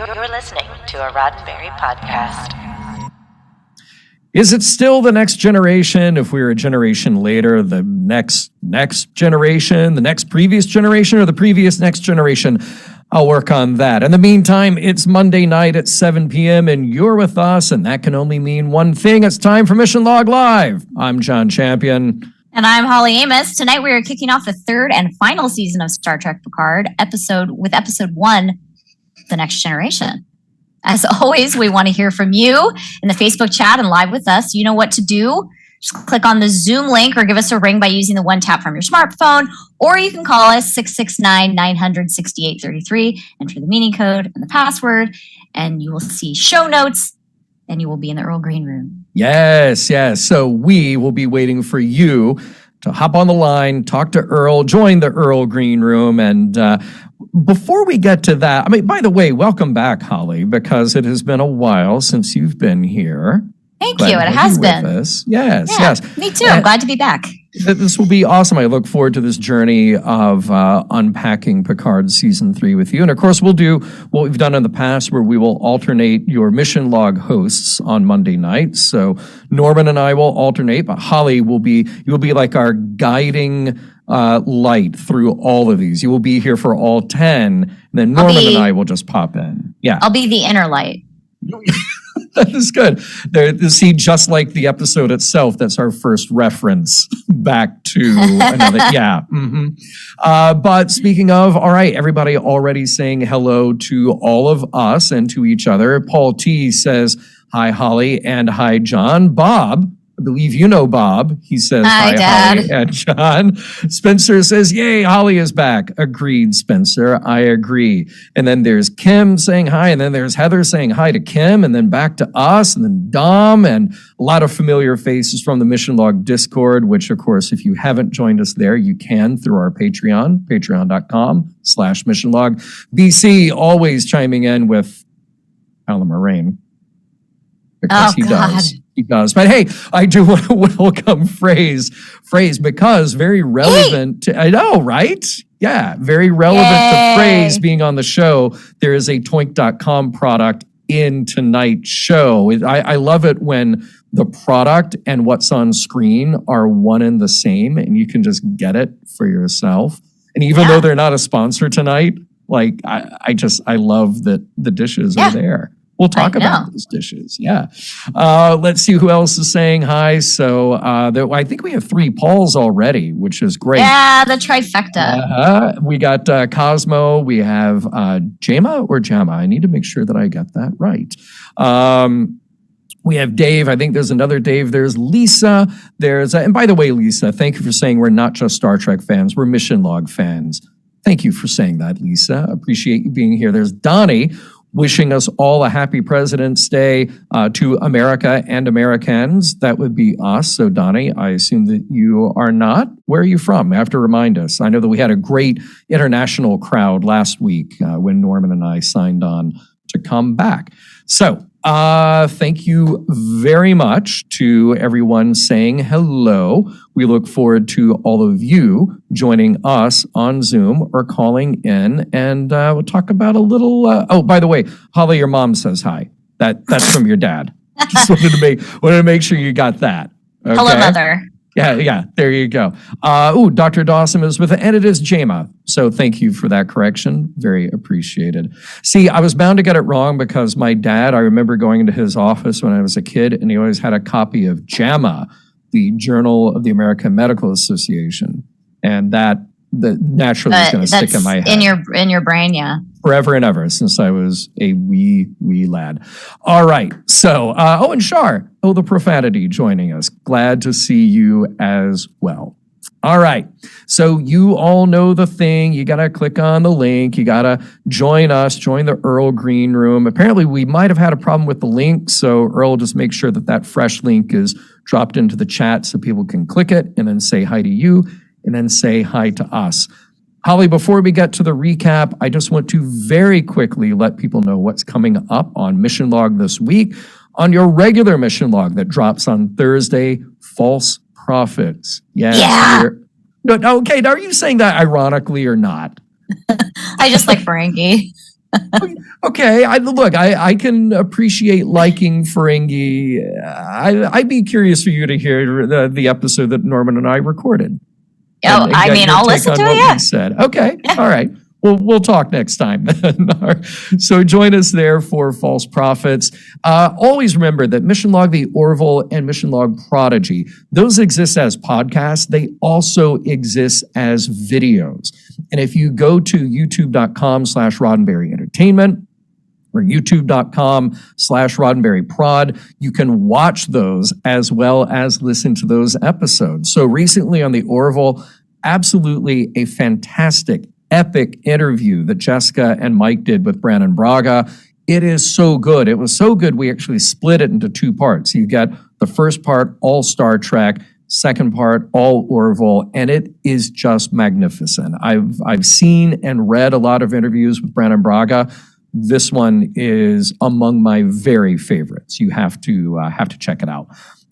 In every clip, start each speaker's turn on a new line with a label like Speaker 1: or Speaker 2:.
Speaker 1: You're listening to a Roddenberry podcast.
Speaker 2: Is it still the next generation? If we were a generation later, the next generation, the next previous generation, or the previous next generation? I'll work on that. In the meantime, it's Monday night at 7 p.m. and you're with us, and that can only mean one thing. It's time for Mission Log Live. I'm John Champion.
Speaker 3: And I'm Holly Amos. Tonight we are kicking off the third and final season of Star Trek Picard, episode 1, The Next Generation. As always, we want to hear from you in the Facebook chat and live with us. You know what to do. Just click on the Zoom link or give us a ring by using the one tap from your smartphone, or you can call us 669-900-6833, enter the meeting code and the password, and you will see show notes, and you will be in the Earl Green Room.
Speaker 2: Yes. So we will be waiting for you to hop on the line, talk to Earl, join the Earl Green Room. And before we get to that, by the way, welcome back, Holly, because it has been a while since you've been here.
Speaker 3: Thank you. It has been.
Speaker 2: Yes.
Speaker 3: Me too. I'm glad to be back.
Speaker 2: This will be awesome. I look forward to this journey of unpacking Picard Season 3 with you. And of course, we'll do what we've done in the past, where we will alternate your Mission Log hosts on Monday nights. So Norman and I will alternate, but Holly you'll be like our guiding light through all of these. You will be here for all 10, and then Norman and I will just pop in. Yeah.
Speaker 3: I'll be the inner light.
Speaker 2: That is good. See, just like the episode itself, that's our first reference back to another. Yeah. Mm-hmm. But speaking of, all right, everybody already saying hello to all of us and to each other. Paul T says, hi, Holly, and hi, John. Bob, I believe you know Bob. He says, hi,
Speaker 3: Dad.
Speaker 2: Holly and John. Spencer says, yay, Holly is back. Agreed, Spencer. I agree. And then there's Kim saying hi. And then there's Heather saying hi to Kim. And then back to us. And then Dom. And a lot of familiar faces from the Mission Log Discord, which, of course, if you haven't joined us there, you can through our Patreon, patreon.com/missionlog. BC always chiming in with Alan Moraine. Because he does. He does. But hey, I do want to welcome phrase because very relevant to, I know, right? Yeah, very relevant to phrase being on the show. There is a toink.com product in tonight's show. I love it when the product and what's on screen are one and the same, and you can just get it for yourself. And even though they're not a sponsor tonight, like I love that the dishes are there. We'll talk about those dishes. Yeah. Let's see who else is saying hi. So I think we have 3 Pauls already, which is great.
Speaker 3: Yeah, the trifecta.
Speaker 2: We got Cosmo. We have Jama or Jama. I need to make sure that I got that right. We have Dave. I think there's another Dave. There's Lisa. And by the way, Lisa, thank you for saying we're not just Star Trek fans. We're Mission Log fans. Thank you for saying that, Lisa. Appreciate you being here. There's Donnie, wishing us all a happy President's Day to America and Americans. That would be us. So, Donnie, I assume that you are not. Where are you from? You have to remind us. I know that we had a great international crowd last week when Norman and I signed on to come back. So, thank you very much to everyone saying hello. We look forward to all of you joining us on Zoom or calling in, and we'll talk about a little. Oh, by the way, Holly, your mom says hi. That's from your dad. Just wanted to make sure you got that. Okay?
Speaker 3: Hello, Mother.
Speaker 2: Yeah. There you go. Dr. Dawson is with it, and it is Jama. So thank you for that correction. Very appreciated. See, I was bound to get it wrong because my dad, I remember going into his office when I was a kid, and he always had a copy of JAMA, the Journal of the American Medical Association. And that naturally is going to stick in my head.
Speaker 3: In your brain, yeah.
Speaker 2: Forever and ever, since I was a wee lad. All right. So, and Shar, the profanity joining us. Glad to see you as well. All right. So you all know the thing. You got to click on the link. You got to join us, join the Earl Green Room. Apparently, we might have had a problem with the link. So Earl, just make sure that fresh link is dropped into the chat so people can click it and then say hi to you and then say hi to us. Holly, before we get to the recap, I just want to very quickly let people know what's coming up on Mission Log this week. On your regular Mission Log that drops on Thursday, False Prophets. Yes.
Speaker 3: Yeah.
Speaker 2: No, okay, now are you saying that ironically or not?
Speaker 3: I just like Ferengi.
Speaker 2: Okay, I can appreciate liking Ferengi. I'd be curious for you to hear the episode that Norman and I recorded.
Speaker 3: Oh,
Speaker 2: And
Speaker 3: I
Speaker 2: get
Speaker 3: mean,
Speaker 2: your
Speaker 3: I'll
Speaker 2: take
Speaker 3: listen
Speaker 2: on
Speaker 3: to
Speaker 2: what
Speaker 3: it. Yeah.
Speaker 2: we said. Okay,
Speaker 3: Yeah.
Speaker 2: all right. Well, we'll talk next time. So join us there for False Prophets. Always remember that Mission Log the Orville and Mission Log Prodigy, those exist as podcasts. They also exist as videos. And if you go to youtube.com/Roddenberry Entertainment, or youtube.com/Roddenberry Prod, you can watch those as well as listen to those episodes. So recently on the Orville, absolutely a fantastic, epic interview that Jessica and Mike did with Brandon Braga. It is so good. It was so good, we actually split it into two parts. You get the first part, all Star Trek, second part, all Orville, and it is just magnificent. I've seen and read a lot of interviews with Brandon Braga. This one is among my very favorites. You have to check it out.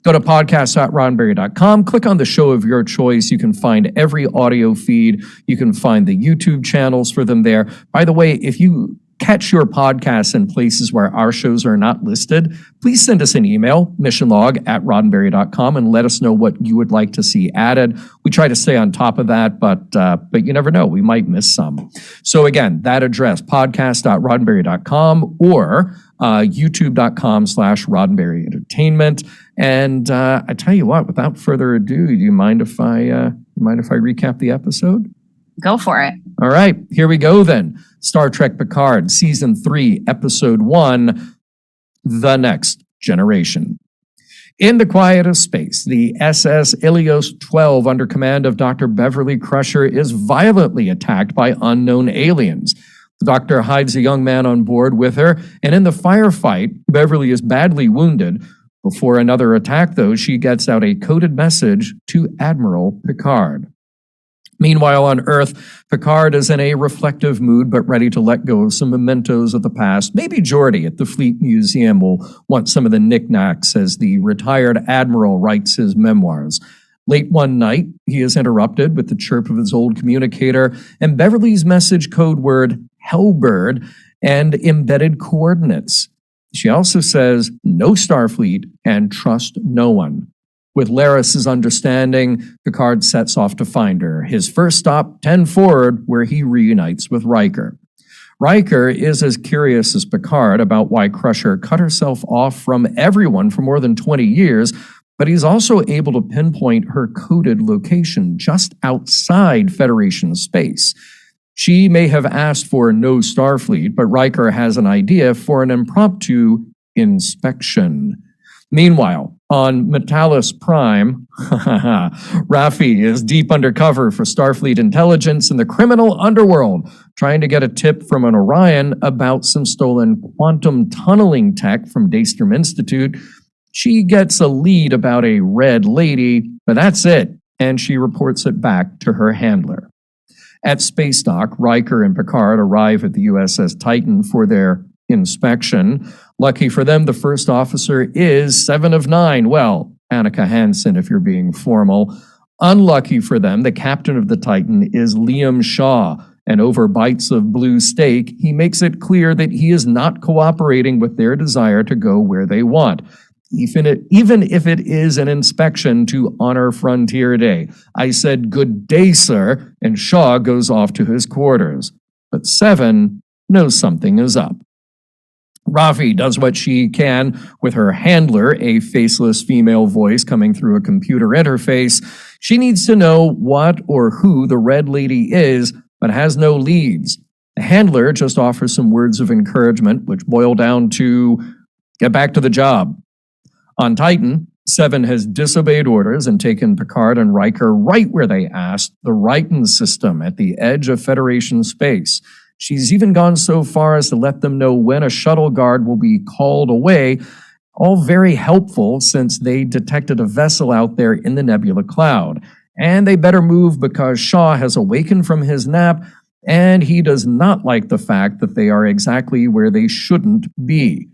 Speaker 2: Go to podcast.roddenberry.com, click on the show of your choice. You can find every audio feed. You can find the YouTube channels for them there. By the way, if you catch your podcasts in places where our shows are not listed, please send us an email, missionlog@roddenberry.com, and let us know what you would like to see added. We try to stay on top of that, but you never know. We might miss some. So again, that address, podcast.roddenberry.com or youtube.com/Roddenberry Entertainment. And I tell you what, without further ado, do you mind if I recap the episode?
Speaker 3: Go for it.
Speaker 2: All right, here we go then. Star Trek Picard, Season 3, Episode 1, The Next Generation. In the quiet of space, the SS Ilios 12, under command of Dr. Beverly Crusher, is violently attacked by unknown aliens. The doctor hides a young man on board with her, and in the firefight, Beverly is badly wounded. Before another attack, though, she gets out a coded message to Admiral Picard. Meanwhile, on Earth, Picard is in a reflective mood, but ready to let go of some mementos of the past. Maybe Geordi at the Fleet Museum will want some of the knickknacks as the retired admiral writes his memoirs. Late one night, he is interrupted with the chirp of his old communicator and Beverly's message code word, Hellbird, and embedded coordinates. She also says, no Starfleet and trust no one. With Laris's understanding, Picard sets off to find her. His first stop, 10 Forward, where he reunites with Riker. Riker is as curious as Picard about why Crusher cut herself off from everyone for more than 20 years, but he's also able to pinpoint her coded location just outside Federation space. She may have asked for no Starfleet, but Riker has an idea for an impromptu inspection. Meanwhile, on Metalis Prime, Raffi is deep undercover for Starfleet intelligence in the criminal underworld, trying to get a tip from an Orion about some stolen quantum tunneling tech from Daystrom Institute. She gets a lead about a red lady, but that's it, and she reports it back to her handler. At Space Dock, Riker and Picard arrive at the USS Titan for their inspection. Lucky for them, the first officer is 7 of 9. Well, Annika Hansen, if you're being formal. Unlucky for them, the captain of the Titan is Liam Shaw, and over bites of blue steak, he makes it clear that he is not cooperating with their desire to go where they want, even if it is an inspection to honor Frontier Day. I said, "Good day, sir," and Shaw goes off to his quarters. But 7 knows something is up. Raffi does what she can with her handler, a faceless female voice coming through a computer interface. She needs to know what or who the Red Lady is, but has no leads. The handler just offers some words of encouragement, which boil down to get back to the job. On Titan, 7 has disobeyed orders and taken Picard and Riker right where they asked, the Riken system at the edge of Federation space. She's even gone so far as to let them know when a shuttle guard will be called away, all very helpful since they detected a vessel out there in the nebula cloud. And they better move because Shaw has awakened from his nap, and he does not like the fact that they are exactly where they shouldn't be.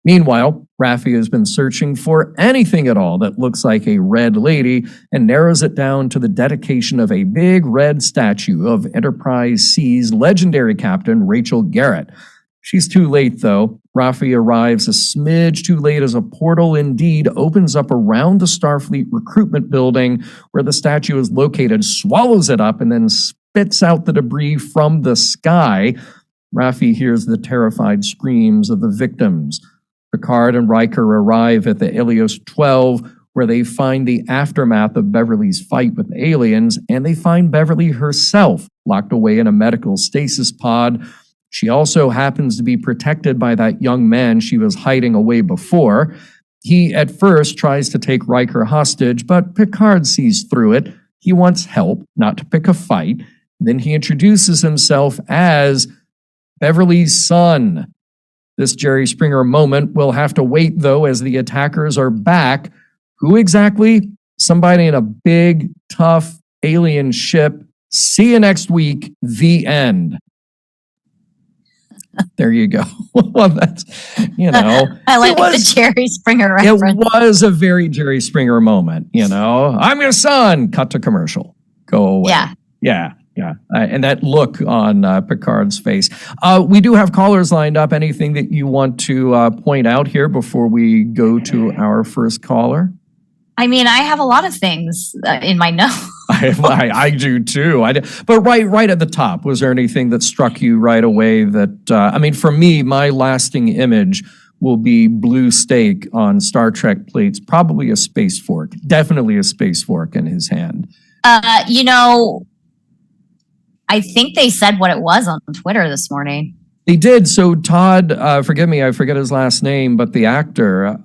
Speaker 2: Meanwhile, Raffi has been searching for anything at all that looks like a red lady and narrows it down to the dedication of a big red statue of Enterprise C's legendary captain Rachel Garrett. She's too late, though. Raffi arrives a smidge too late as a portal indeed opens up around the Starfleet recruitment building where the statue is located, swallows it up, and then spits out the debris from the sky. Raffi hears the terrified screams of the victims. Picard and Riker arrive at the Helios 12, where they find the aftermath of Beverly's fight with aliens, and they find Beverly herself locked away in a medical stasis pod. She also happens to be protected by that young man she was hiding away before. He at first tries to take Riker hostage, but Picard sees through it. He wants help, not to pick a fight. Then he introduces himself as Beverly's son. This Jerry Springer moment will have to wait, though, as the attackers are back. Who exactly? Somebody in a big, tough alien ship. See you next week. The end. There you go. Well, that's,
Speaker 3: I like the Jerry Springer reference.
Speaker 2: It was a very Jerry Springer moment, I'm your son. Cut to commercial. Go away. Yeah. And that look on Picard's face. We do have callers lined up. Anything that you want to point out here before we go to our first caller?
Speaker 3: I mean, I have a lot of things in my notes.
Speaker 2: I do too. But right at the top, was there anything that struck you right away that, for me, my lasting image will be blue steak on Star Trek plates, probably a space fork, definitely a space fork in his hand.
Speaker 3: I think they said what it was on Twitter this morning.
Speaker 2: They did. So Todd, forgive me, I forget his last name, but the actor,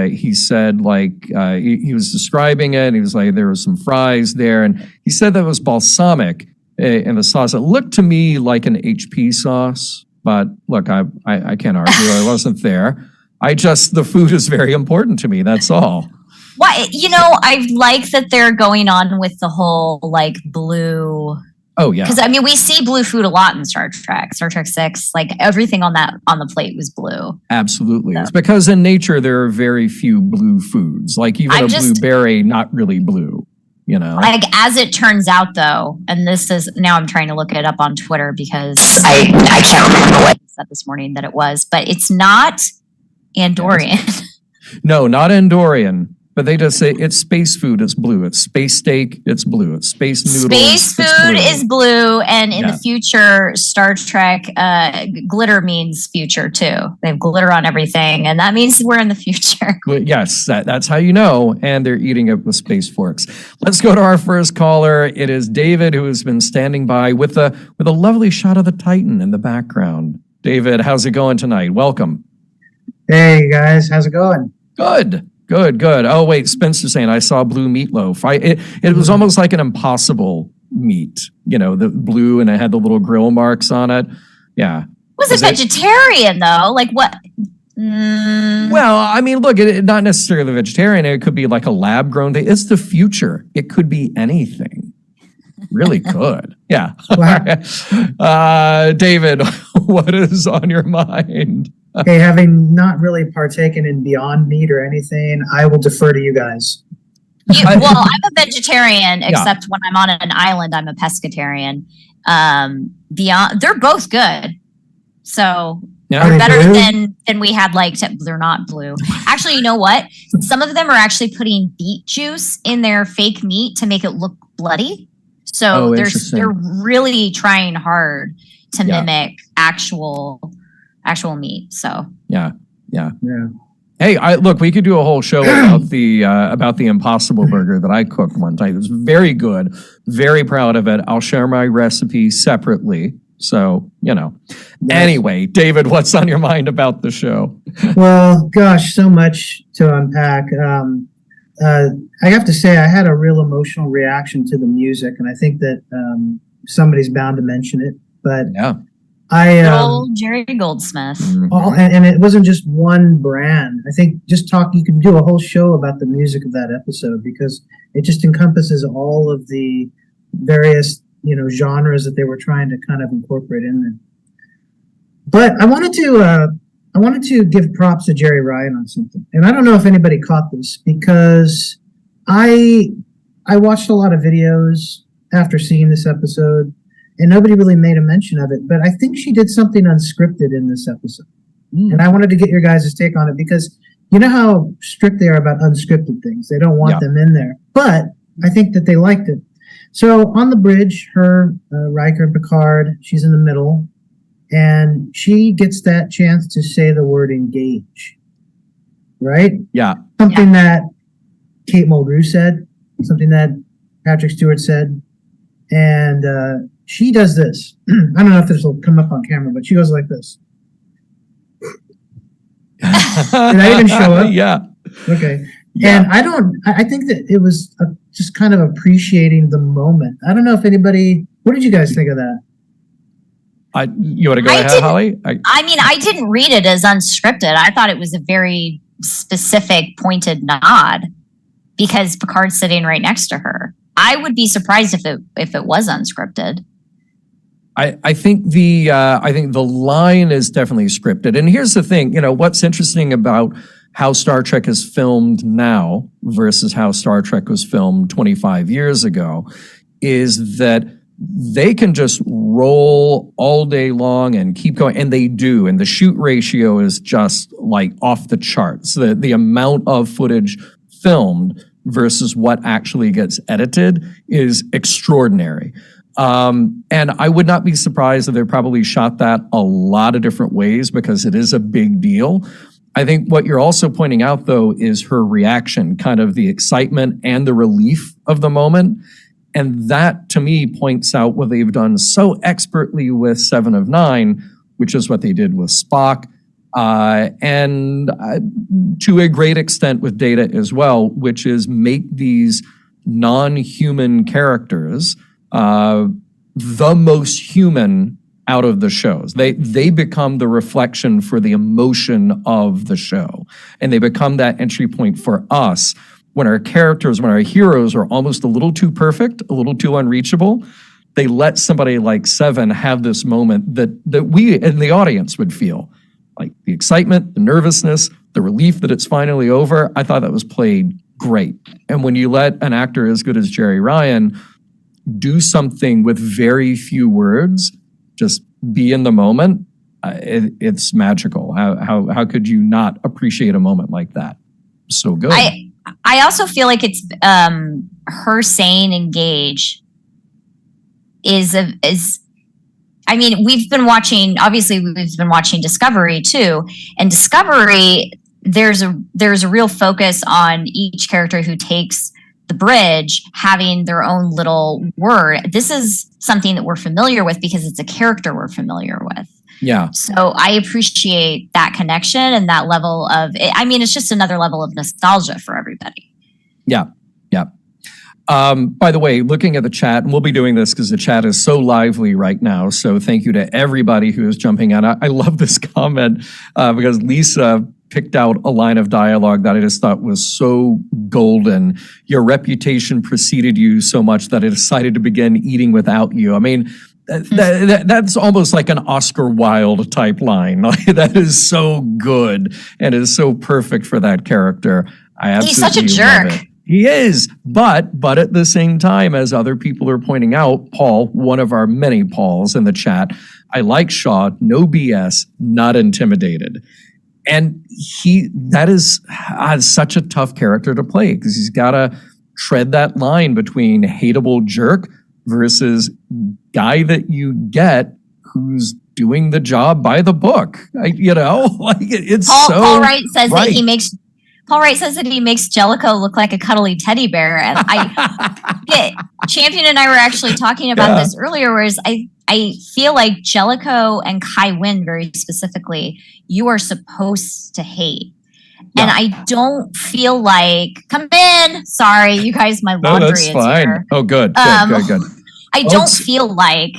Speaker 2: he said he was describing it. And he was like, there was some fries there. And he said that was balsamic in the sauce. It looked to me like an HP sauce, but look, I can't argue. I wasn't there. The food is very important to me. That's all.
Speaker 3: Why? I like that they're going on with the whole blue.
Speaker 2: Oh yeah,
Speaker 3: because we see blue food a lot in Star Trek 6. Everything on the plate was blue.
Speaker 2: Absolutely, it's because in nature there are very few blue foods. Even blueberry, not really blue.
Speaker 3: As it turns out, though, and this is now I'm trying to look it up on Twitter because I can't remember what it said this morning that it was, but it's not Andorian.
Speaker 2: No, not Andorian. But they just say it's space food, it's blue. It's space steak, it's blue. It's space noodles.
Speaker 3: Space food is blue. And in the future, Star Trek, glitter means future too. They have glitter on everything. And that means we're in the future.
Speaker 2: Yes, that's how you know. And they're eating it with space forks. Let's go to our first caller. It is David, who has been standing by with a lovely shot of the Titan in the background. David, how's it going tonight? Welcome.
Speaker 4: Hey, guys. How's it going?
Speaker 2: Good. Oh, wait, Spencer's saying I saw blue meatloaf. It was almost like an Impossible meat, the blue, and it had the little grill marks on it. Yeah.
Speaker 3: Was it vegetarian, though? What?
Speaker 2: Well, look, not necessarily vegetarian. It could be like a lab-grown thing. It's the future. It could be anything. Really could. Yeah.
Speaker 4: Wow.
Speaker 2: David, what is on your mind?
Speaker 4: Okay, having not really partaken in Beyond Meat or anything, I will defer to you guys.
Speaker 3: I'm a vegetarian, except when I'm on an island, I'm a pescatarian. They're both good. So they're better than we had they're not blue. Actually, you know what? Some of them are actually putting beet juice in their fake meat to make it look bloody. So they're really trying hard to mimic actual meat. So
Speaker 2: yeah. Hey, look, we could do a whole show about the Impossible Burger that I cooked one time. It was very good. Very proud of it. I'll share my recipe separately. So, Anyway, David, what's on your mind about the show?
Speaker 4: Well, gosh, so much to unpack. I have to say I had a real emotional reaction to the music, and I think that somebody's bound to mention it. But
Speaker 2: yeah.
Speaker 3: Jerry Goldsmith.
Speaker 4: And it wasn't just one brand. I think you can do a whole show about the music of that episode because it just encompasses all of the various, genres that they were trying to kind of incorporate in there. But I wanted to give props to Jerry Ryan on something. And I don't know if anybody caught this because I watched a lot of videos after seeing this episode. and nobody really made a mention of it. But I think she did something unscripted in this episode. And I wanted to get your guys' take on it because you know how strict they are about unscripted things. They don't want them in there. But I think that they liked it. So on the bridge, Riker, Picard, she's in the middle, and she gets that chance to say the word engage. Right?
Speaker 2: Yeah.
Speaker 4: Something that Kate Mulgrew said, something that Patrick Stewart said. And she does this. I don't know if this will come up on camera, but she goes like this. Did I even show up?
Speaker 2: Yeah.
Speaker 4: Okay.
Speaker 2: Yeah.
Speaker 4: And I think that it was just kind of appreciating the moment. I don't know if anybody, what did you guys think of that?
Speaker 2: You want to go ahead, Holly?
Speaker 3: I didn't read it as unscripted. I thought it was a very specific, pointed nod because Picard's sitting right next to her. I would be surprised if it was unscripted.
Speaker 2: I think the line is definitely scripted. And here's the thing, what's interesting about how Star Trek is filmed now versus how Star Trek was filmed 25 years ago is that they can just roll all day long and keep going, and they do. And the shoot ratio is just like off the charts. The amount of footage filmed versus what actually gets edited is extraordinary. And I would not be surprised that they probably shot that a lot of different ways because it is a big deal. I think what you're also pointing out, though, is her reaction, kind of the excitement and the relief of the moment. And that, to me, points out what they've done so expertly with 7 of 9, which is what they did with Spock, and to a great extent with Data as well, which is make these non-human characters the most human out of the shows. They become the reflection for the emotion of the show. And they become that entry point for us when our characters, when our heroes are almost a little too perfect, a little too unreachable. They let somebody like 7 have this moment that we in the audience would feel. Like the excitement, the nervousness, the relief that it's finally over. I thought that was played great. And when you let an actor as good as Jerry Ryan do something with very few words, just be in the moment, it's magical. How could you not appreciate a moment like that? So good.
Speaker 3: I also feel like it's her saying engage is I mean, we've been watching Discovery too, and Discovery there's a real focus on each character who takes the bridge having their own little word. This is something that we're familiar with because it's a character we're familiar with.
Speaker 2: Yeah.
Speaker 3: So I appreciate that connection and that level of, it's just another level of nostalgia for everybody.
Speaker 2: Yeah. Yeah. By the way, looking at the chat, and we'll be doing this because the chat is so lively right now. So thank you to everybody who is jumping on. I love this comment because Lisa picked out a line of dialogue that I just thought was so golden. Your reputation preceded you so much that I decided to begin eating without you. I mean, that's almost like an Oscar Wilde type line. That is so good and is so perfect for that character.
Speaker 3: He's such a jerk.
Speaker 2: He is, but at the same time, as other people are pointing out, Paul, one of our many Pauls in the chat, I like Shaw, no BS, not intimidated. And that is such a tough character to play because he's got to tread that line between hateable jerk versus guy that you get who's doing the job by the book. It's
Speaker 3: Paul Wright says that he makes. Paul Wright says that he makes Jellicoe look like a cuddly teddy bear, and Champion and I were actually talking about this earlier. Whereas I feel like Jellicoe and Kai Wynn, very specifically, you are supposed to hate. Yeah. And I don't feel like, come in. Sorry, you guys, my laundry is
Speaker 2: fine.
Speaker 3: Here.
Speaker 2: Oh, good.
Speaker 3: I don't feel like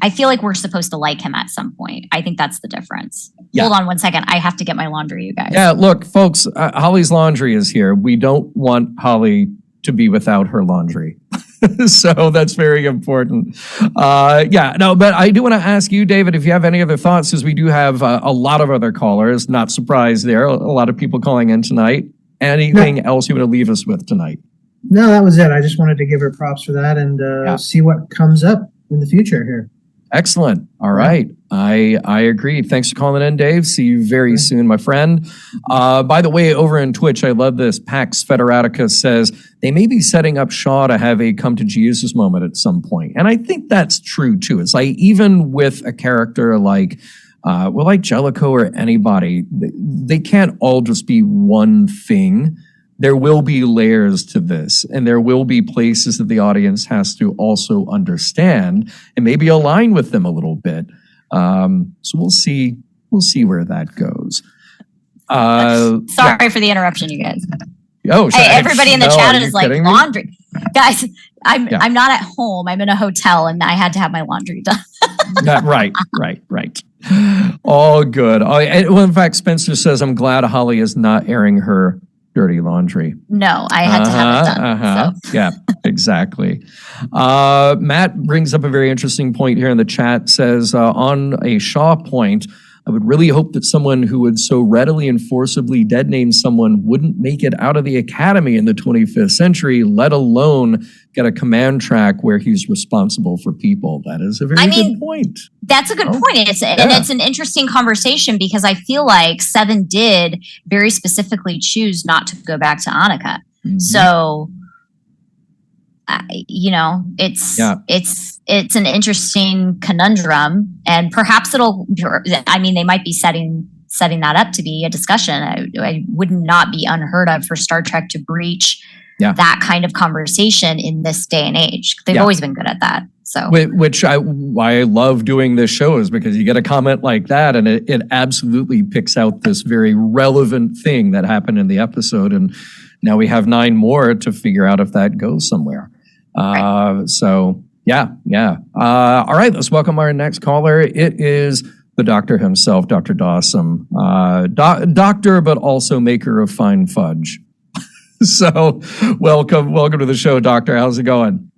Speaker 3: I feel like we're supposed to like him at some point. I think that's the difference. Yeah. Hold on 1 second. I have to get my laundry, you guys.
Speaker 2: Yeah, look, folks, Holly's laundry is here. We don't want Holly to be without her laundry. So that's very important. But I do want to ask you, David, if you have any other thoughts, because we do have a lot of other callers. Not surprised there. A lot of people calling in tonight. Anything else you want to leave us with tonight?
Speaker 4: No, that was it. I just wanted to give her props for that and see what comes up in the future here.
Speaker 2: Excellent. All right. I agree. Thanks for calling in, Dave. See you very soon, my friend. By the way, over in Twitch, I love this. Pax Federatica says they may be setting up Shaw to have a come to Jesus moment at some point. And I think that's true too. It's like even with a character like like Jellicoe or anybody, they can't all just be one thing. There will be layers to this, and there will be places that the audience has to also understand and maybe align with them a little bit. So we'll see where that goes.
Speaker 3: Sorry for the interruption, you guys.
Speaker 2: Oh,
Speaker 3: hey, everybody in the chat is like laundry. Guys, I'm not at home. I'm in a hotel, and I had to have my laundry done.
Speaker 2: Right. All good. Well, in fact, Spencer says, I'm glad Holly is not airing her dirty laundry.
Speaker 3: No, I had to have it done. So.
Speaker 2: Yeah, exactly. Matt brings up a very interesting point here in the chat, says, on a Shaw point, I would really hope that someone who would so readily and forcibly dead name someone wouldn't make it out of the academy in the 25th century, let alone get a command track where he's responsible for people. That is a very good point.
Speaker 3: That's a good point. And it's an interesting conversation because I feel like Seven did very specifically choose not to go back to Annika. Mm-hmm. So, it's an interesting conundrum, and perhaps they might be setting that up to be a discussion. I would not be unheard of for Star Trek to breach that kind of conversation in this day and age. They've always been good at that. So,
Speaker 2: which why I love doing this show is because you get a comment like that, and it absolutely picks out this very relevant thing that happened in the episode, and now we have 9 more to figure out if that goes somewhere. Right. So yeah. All right, let's welcome our next caller. It is the doctor himself, Dr. Dawson, doctor, but also maker of fine fudge. So welcome to the show, Doctor. How's it going?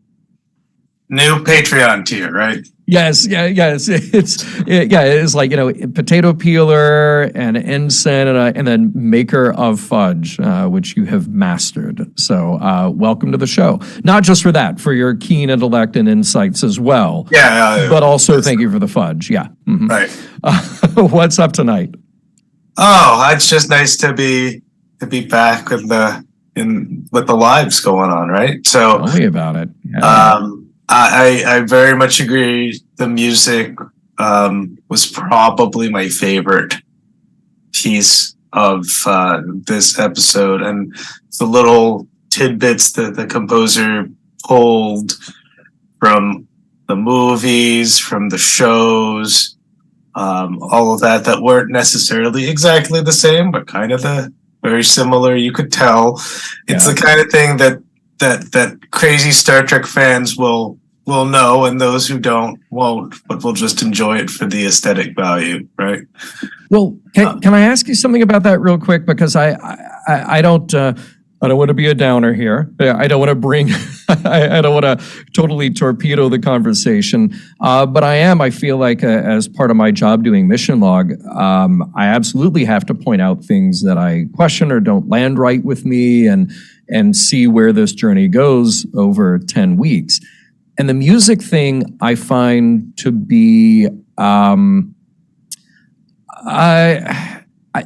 Speaker 5: New Patreon tier, right?
Speaker 2: Yes. It's like, potato peeler and ensign and then maker of fudge, which you have mastered. So welcome to the show. Not just for that, for your keen intellect and insights as well.
Speaker 5: Yeah.
Speaker 2: But also thank you for the fudge. Yeah. Mm-hmm.
Speaker 5: Right.
Speaker 2: What's up tonight?
Speaker 5: Oh, it's just nice to be back with the lives going on, right? So
Speaker 2: tell me about it. Yeah.
Speaker 5: I very much agree. The music was probably my favorite piece of this episode, and the little tidbits that the composer pulled from the movies, from the shows, all of that weren't necessarily exactly the same, but kind of very similar. You could tell it's the kind of thing that crazy Star Trek fans will know, and those who won't, but will just enjoy it for the aesthetic value, right?
Speaker 2: Well, can I ask you something about that real quick? Because I don't want to be a downer here. I don't want to bring, I don't want to totally torpedo the conversation. But I feel like as part of my job doing mission log, I absolutely have to point out things that I question or don't land right with me and see where this journey goes over 10 weeks. And the music thing I find to be,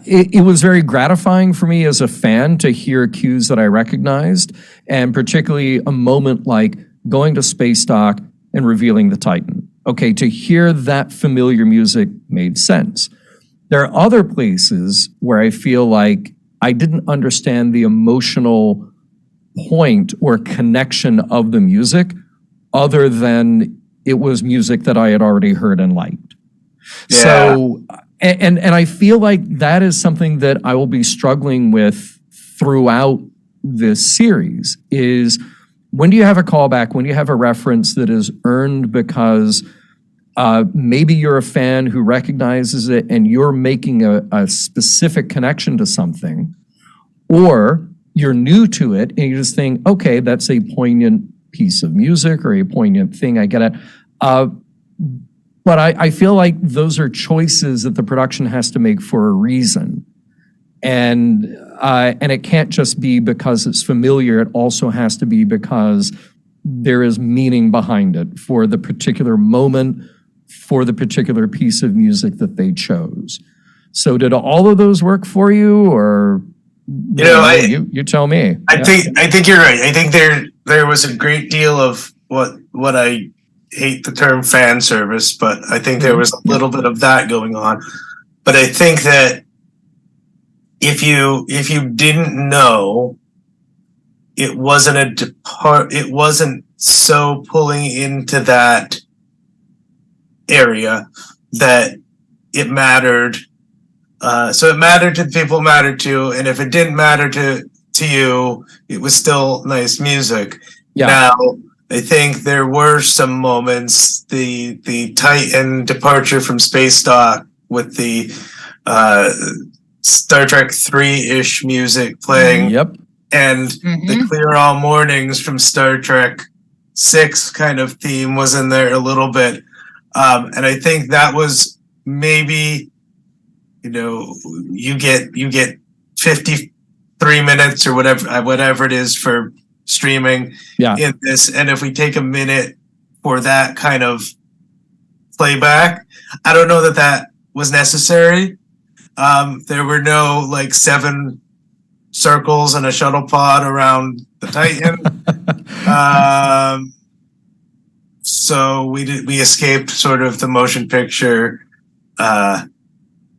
Speaker 2: it was very gratifying for me as a fan to hear cues that I recognized, and particularly a moment like going to space dock and revealing the Titan. Okay, to hear that familiar music made sense. There are other places where I feel like I didn't understand the emotional point or connection of the music other than it was music that I had already heard and liked. Yeah. So, and I feel like that is something that I will be struggling with throughout this series is when do you have a callback, when do you have a reference that is earned because maybe you're a fan who recognizes it and you're making a specific connection to something, or you're new to it and you just think, okay, that's a poignant piece of music or a poignant thing, I get it. But I feel like those are choices that the production has to make for a reason. And it can't just be because it's familiar. It also has to be because there is meaning behind it for the particular moment, for the particular piece of music that they chose. So did all of those work for you, or you tell me?
Speaker 5: I think you're right. I think there was a great deal of what I hate the term fan service, but I think there was a little bit of that going on. But I think that if you didn't know, it wasn't it wasn't so pulling into that area that it mattered. So it mattered to the people it mattered to, and if it didn't matter to you, it was still nice music.
Speaker 2: Yeah.
Speaker 5: Now, I think there were some moments, the Titan departure from space dock with the Star Trek 3-ish music playing.
Speaker 2: Yep.
Speaker 5: And the Clear All Mornings from Star Trek 6 kind of theme was in there a little bit. And I think that was maybe, you get 53 minutes or whatever it is for streaming in this. And if we take a minute for that kind of playback, I don't know that was necessary. There were no 7 circles and a shuttle pod around the Titan. So we escaped sort of the motion picture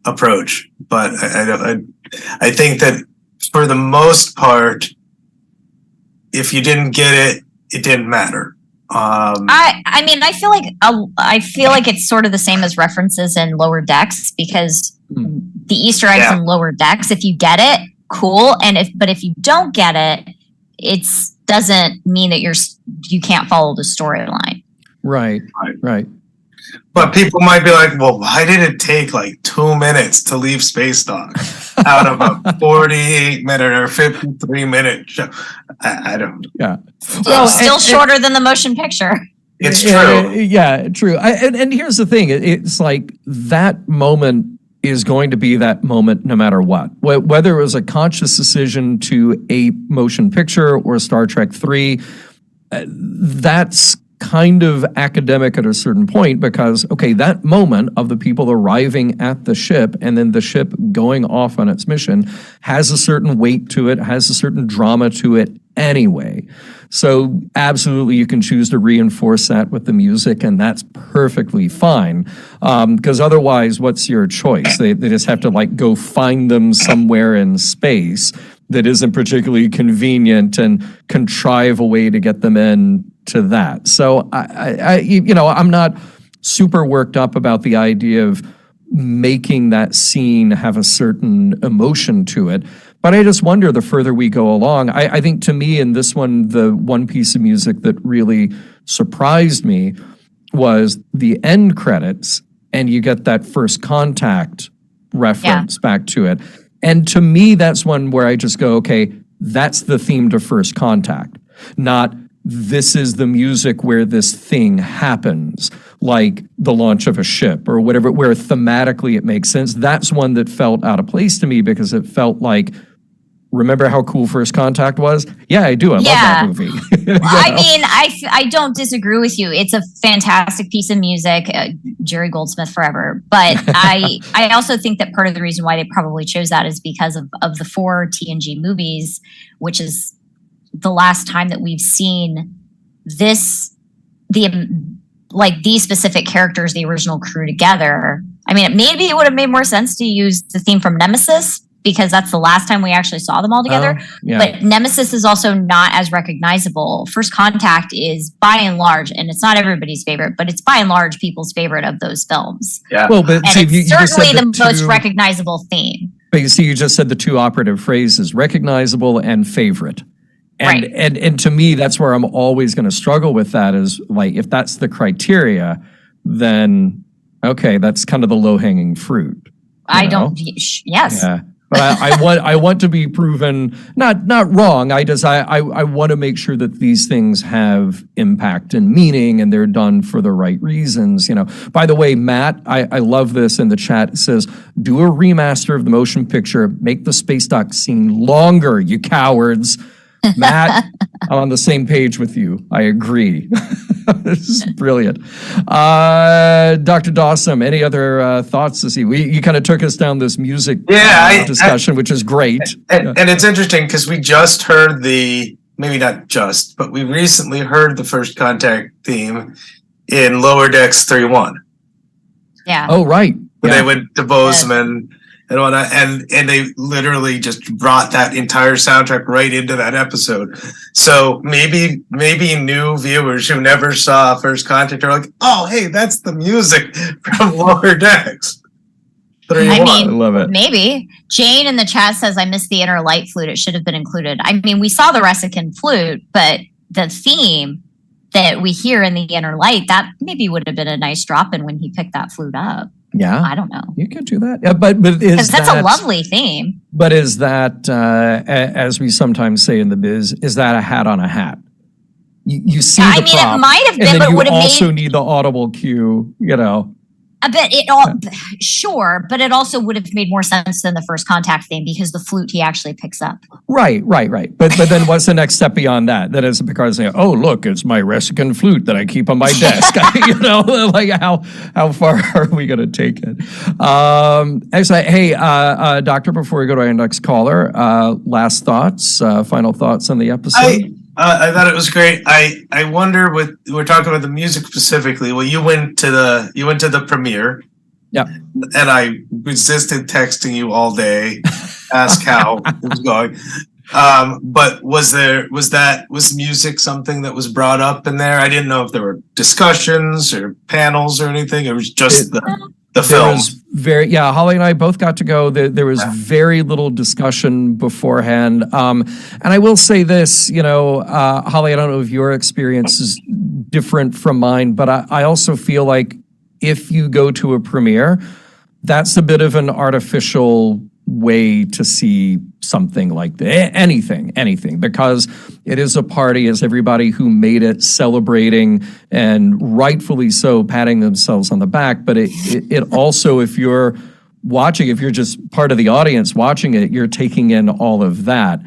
Speaker 5: approach. But I think that for the most part, if you didn't get it, it didn't matter.
Speaker 3: I mean, I feel like it's sort of the same as references in Lower Decks, because the Easter eggs in Lower Decks, if you get it, cool. But if you don't get it, it doesn't mean that you can't follow the storyline.
Speaker 2: Right.
Speaker 5: But people might be like, well, why did it take 2 minutes to leave Space Dock out of a 48-minute or 53-minute show? I don't know.
Speaker 2: Yeah.
Speaker 3: Still shorter than the motion picture.
Speaker 5: It's true.
Speaker 2: Yeah, true. And here's the thing. It's like that moment is going to be that moment no matter what. Whether it was a conscious decision to ape motion picture or Star Trek 3, that's kind of academic at a certain point, because, okay, that moment of the people arriving at the ship and then the ship going off on its mission has a certain weight to it, has a certain drama to it anyway. So absolutely, you can choose to reinforce that with the music, and that's perfectly fine. Because otherwise, what's your choice? They just have to go find them somewhere in space that isn't particularly convenient and contrive a way to get them in to that. So I'm not super worked up about the idea of making that scene have a certain emotion to it. But I just wonder, the further we go along, I think to me in this one, the one piece of music that really surprised me was the end credits, and you get that first contact reference back to it. And to me, that's one where I just go, okay, that's the theme to First Contact, not this is the music where this thing happens, like the launch of a ship or whatever, where thematically it makes sense. That's one that felt out of place to me, because it felt like, remember how cool First Contact was? Yeah, I do. I love that movie.
Speaker 3: I mean, I don't disagree with you. It's a fantastic piece of music. Jerry Goldsmith forever. But I also think that part of the reason why they probably chose that is because of the 4 TNG movies, which is the last time that we've seen these specific characters, the original crew together. I mean, maybe it would have made more sense to use the theme from Nemesis, because that's the last time we actually saw them all together. But Nemesis is also not as recognizable. First Contact is, by and large, and it's not everybody's favorite, but it's by and large people's favorite of those films.
Speaker 5: Yeah.
Speaker 2: Well, but
Speaker 3: And
Speaker 2: see,
Speaker 3: it's
Speaker 2: you just said
Speaker 3: certainly the most recognizable theme.
Speaker 2: But you see, you just said the 2 operative phrases: recognizable and favorite. And,
Speaker 3: Right.
Speaker 2: and to me, that's where I'm always going to struggle with that, is if that's the criteria, then okay, that's kind of the low-hanging fruit.
Speaker 3: Yes.
Speaker 2: Yeah. But I want to be proven not wrong. I want to make sure that these things have impact and meaning, and they're done for the right reasons. By the way, Matt, I love this in the chat. It says, "Do a remaster of the motion picture. Make the space dock scene longer, you cowards." Matt, I'm on the same page with you. I agree. This is brilliant. Dr. Dawson, any other thoughts to see? You kind of took us down this music discussion, which is great.
Speaker 5: And it's interesting because we just heard maybe not just, but we recently heard the First Contact theme in Lower Decks 3-1.
Speaker 3: Yeah.
Speaker 2: Oh, right.
Speaker 5: When they went to Bozeman and whatnot, and they literally just brought that entire soundtrack right into that episode. So maybe new viewers who never saw First Contact are like, oh, hey, that's the music from Lower Decks.
Speaker 3: I mean,
Speaker 2: I love it.
Speaker 3: Maybe. Jane in the chat says, I missed the inner light flute. It should have been included. I mean, we saw the Resican flute, but the theme that we hear in the inner light, that maybe would have been a nice drop-in when he picked that flute up.
Speaker 2: Yeah,
Speaker 3: I don't know.
Speaker 2: You could do that. Yeah, but
Speaker 3: because that's a lovely theme.
Speaker 2: But is that, as we sometimes say in the biz, is that a hat on a hat? You see the prop,
Speaker 3: it might have been,
Speaker 2: and then
Speaker 3: but
Speaker 2: you
Speaker 3: would have
Speaker 2: also need the audible cue.
Speaker 3: But sure, but it also would have made more sense than the First Contact thing because the flute he actually picks up.
Speaker 2: Right. But then what's the next step beyond that? That is Picard saying, "Oh, look, it's my Resican flute that I keep on my desk." Like how far are we going to take it? Actually, hey, Doctor, before we go to our next caller, last thoughts, final thoughts on the episode.
Speaker 5: I thought it was great. I wonder we're talking about the music specifically. Well, you went to the premiere.
Speaker 2: Yeah.
Speaker 5: And I resisted texting you all day, ask how it was going. But was music something that was brought up in there? I didn't know if there were discussions or panels or anything. It was just the film.
Speaker 2: Holly and I both got to go. There was very little discussion beforehand. And I will say this, Holly, I don't know if your experience is different from mine, but I also feel like if you go to a premiere, that's a bit of an artificial way to see something like that. Anything, because it is a party, as everybody who made it celebrating and rightfully so patting themselves on the back. But it also, if you're just part of the audience watching it, you're taking in all of that.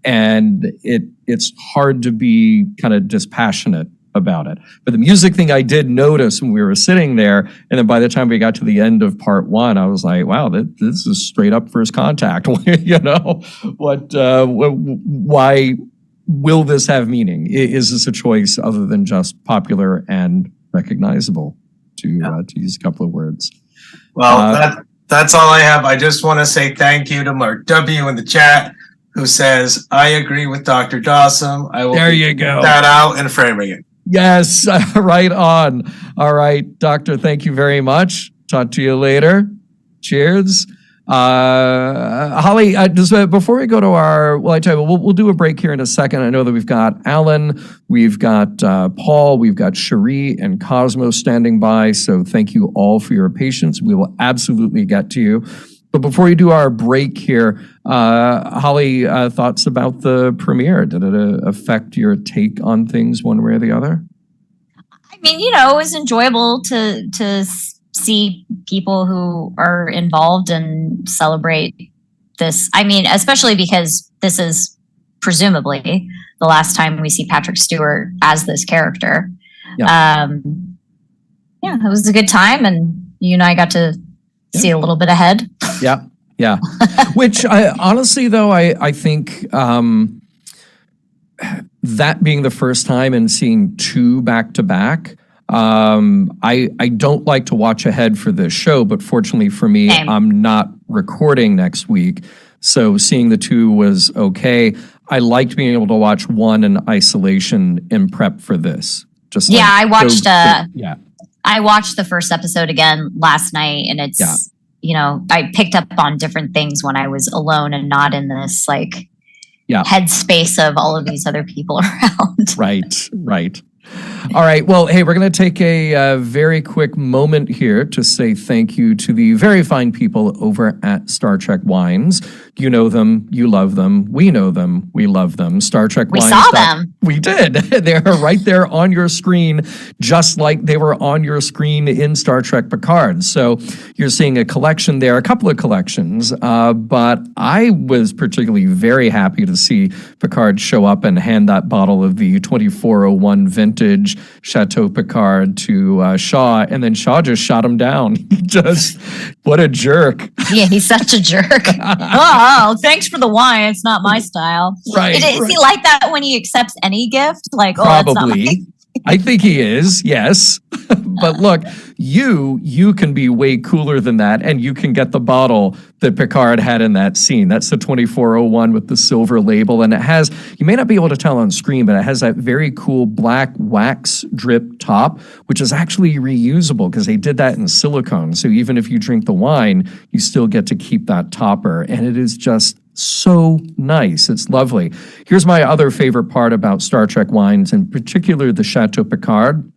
Speaker 2: And it's hard to be kind of dispassionate about it. But the music thing I did notice when we were sitting there, and then by the time we got to the end of part one, I was like, wow, this is straight up First Contact. Why will this have meaning? Is this a choice other than just popular and recognizable, to use a couple of words?
Speaker 5: Well, that's all I have. I just want to say thank you to Mark W. in the chat, who says, I agree with Dr. Dawson. I will that out and framing it.
Speaker 2: Yes, right on. All right, Doctor, thank you very much. Talk to you later. Cheers. Holly, just before we go to I tell you, we'll do a break here in a second. I know that we've got Alan, we've got Paul, we've got Cherie and Cosmo standing by. So thank you all for your patience. We will absolutely get to you. But before we do our break here, Holly, thoughts about the premiere? Did it affect your take on things one way or the other?
Speaker 3: I mean, it was enjoyable to see people who are involved and celebrate this. I mean, especially because this is presumably the last time we see Patrick Stewart as this character. Yeah, it was a good time, and you and I got to see a little bit ahead.
Speaker 2: Yeah. Which honestly, though, I think that being the first time and seeing two back to back, I don't like to watch ahead for this show, but fortunately for me, I'm not recording next week. So seeing the two was okay. I liked being able to watch one in isolation in prep for this.
Speaker 3: I watched the first episode again last night, and it's, I picked up on different things when I was alone and not in this headspace of all of these other people around.
Speaker 2: Right. All right. Well, hey, we're going to take a very quick moment here to say thank you to the very fine people over at Star Trek Wines. You know them. You love them. We know them. We love them. Star Trek
Speaker 3: We
Speaker 2: Wines.
Speaker 3: saw them.
Speaker 2: We did. They're right there on your screen, just like they were on your screen in Star Trek Picard. So you're seeing a collection there, a couple of collections. But I was particularly very happy to see Picard show up and hand that bottle of the 2401 vintage Chateau Picard to Shaw, and then Shaw just shot him down. What a jerk.
Speaker 3: Yeah, he's such a jerk. Oh, thanks for the wine. It's not my style.
Speaker 2: Right.
Speaker 3: Is he like that when he accepts any gift? Like,
Speaker 2: Probably.
Speaker 3: it's not my
Speaker 2: I think he is, yes. But look, you can be way cooler than that, and you can get the bottle that Picard had in that scene. That's the 2401 with the silver label, and it has, you may not be able to tell on screen, but it has that very cool black wax drip top, which is actually reusable because they did that in silicone. So even if you drink the wine, you still get to keep that topper, and it is just so nice. It's lovely. Here's my other favorite part about Star Trek wines, in particular the Chateau Picard.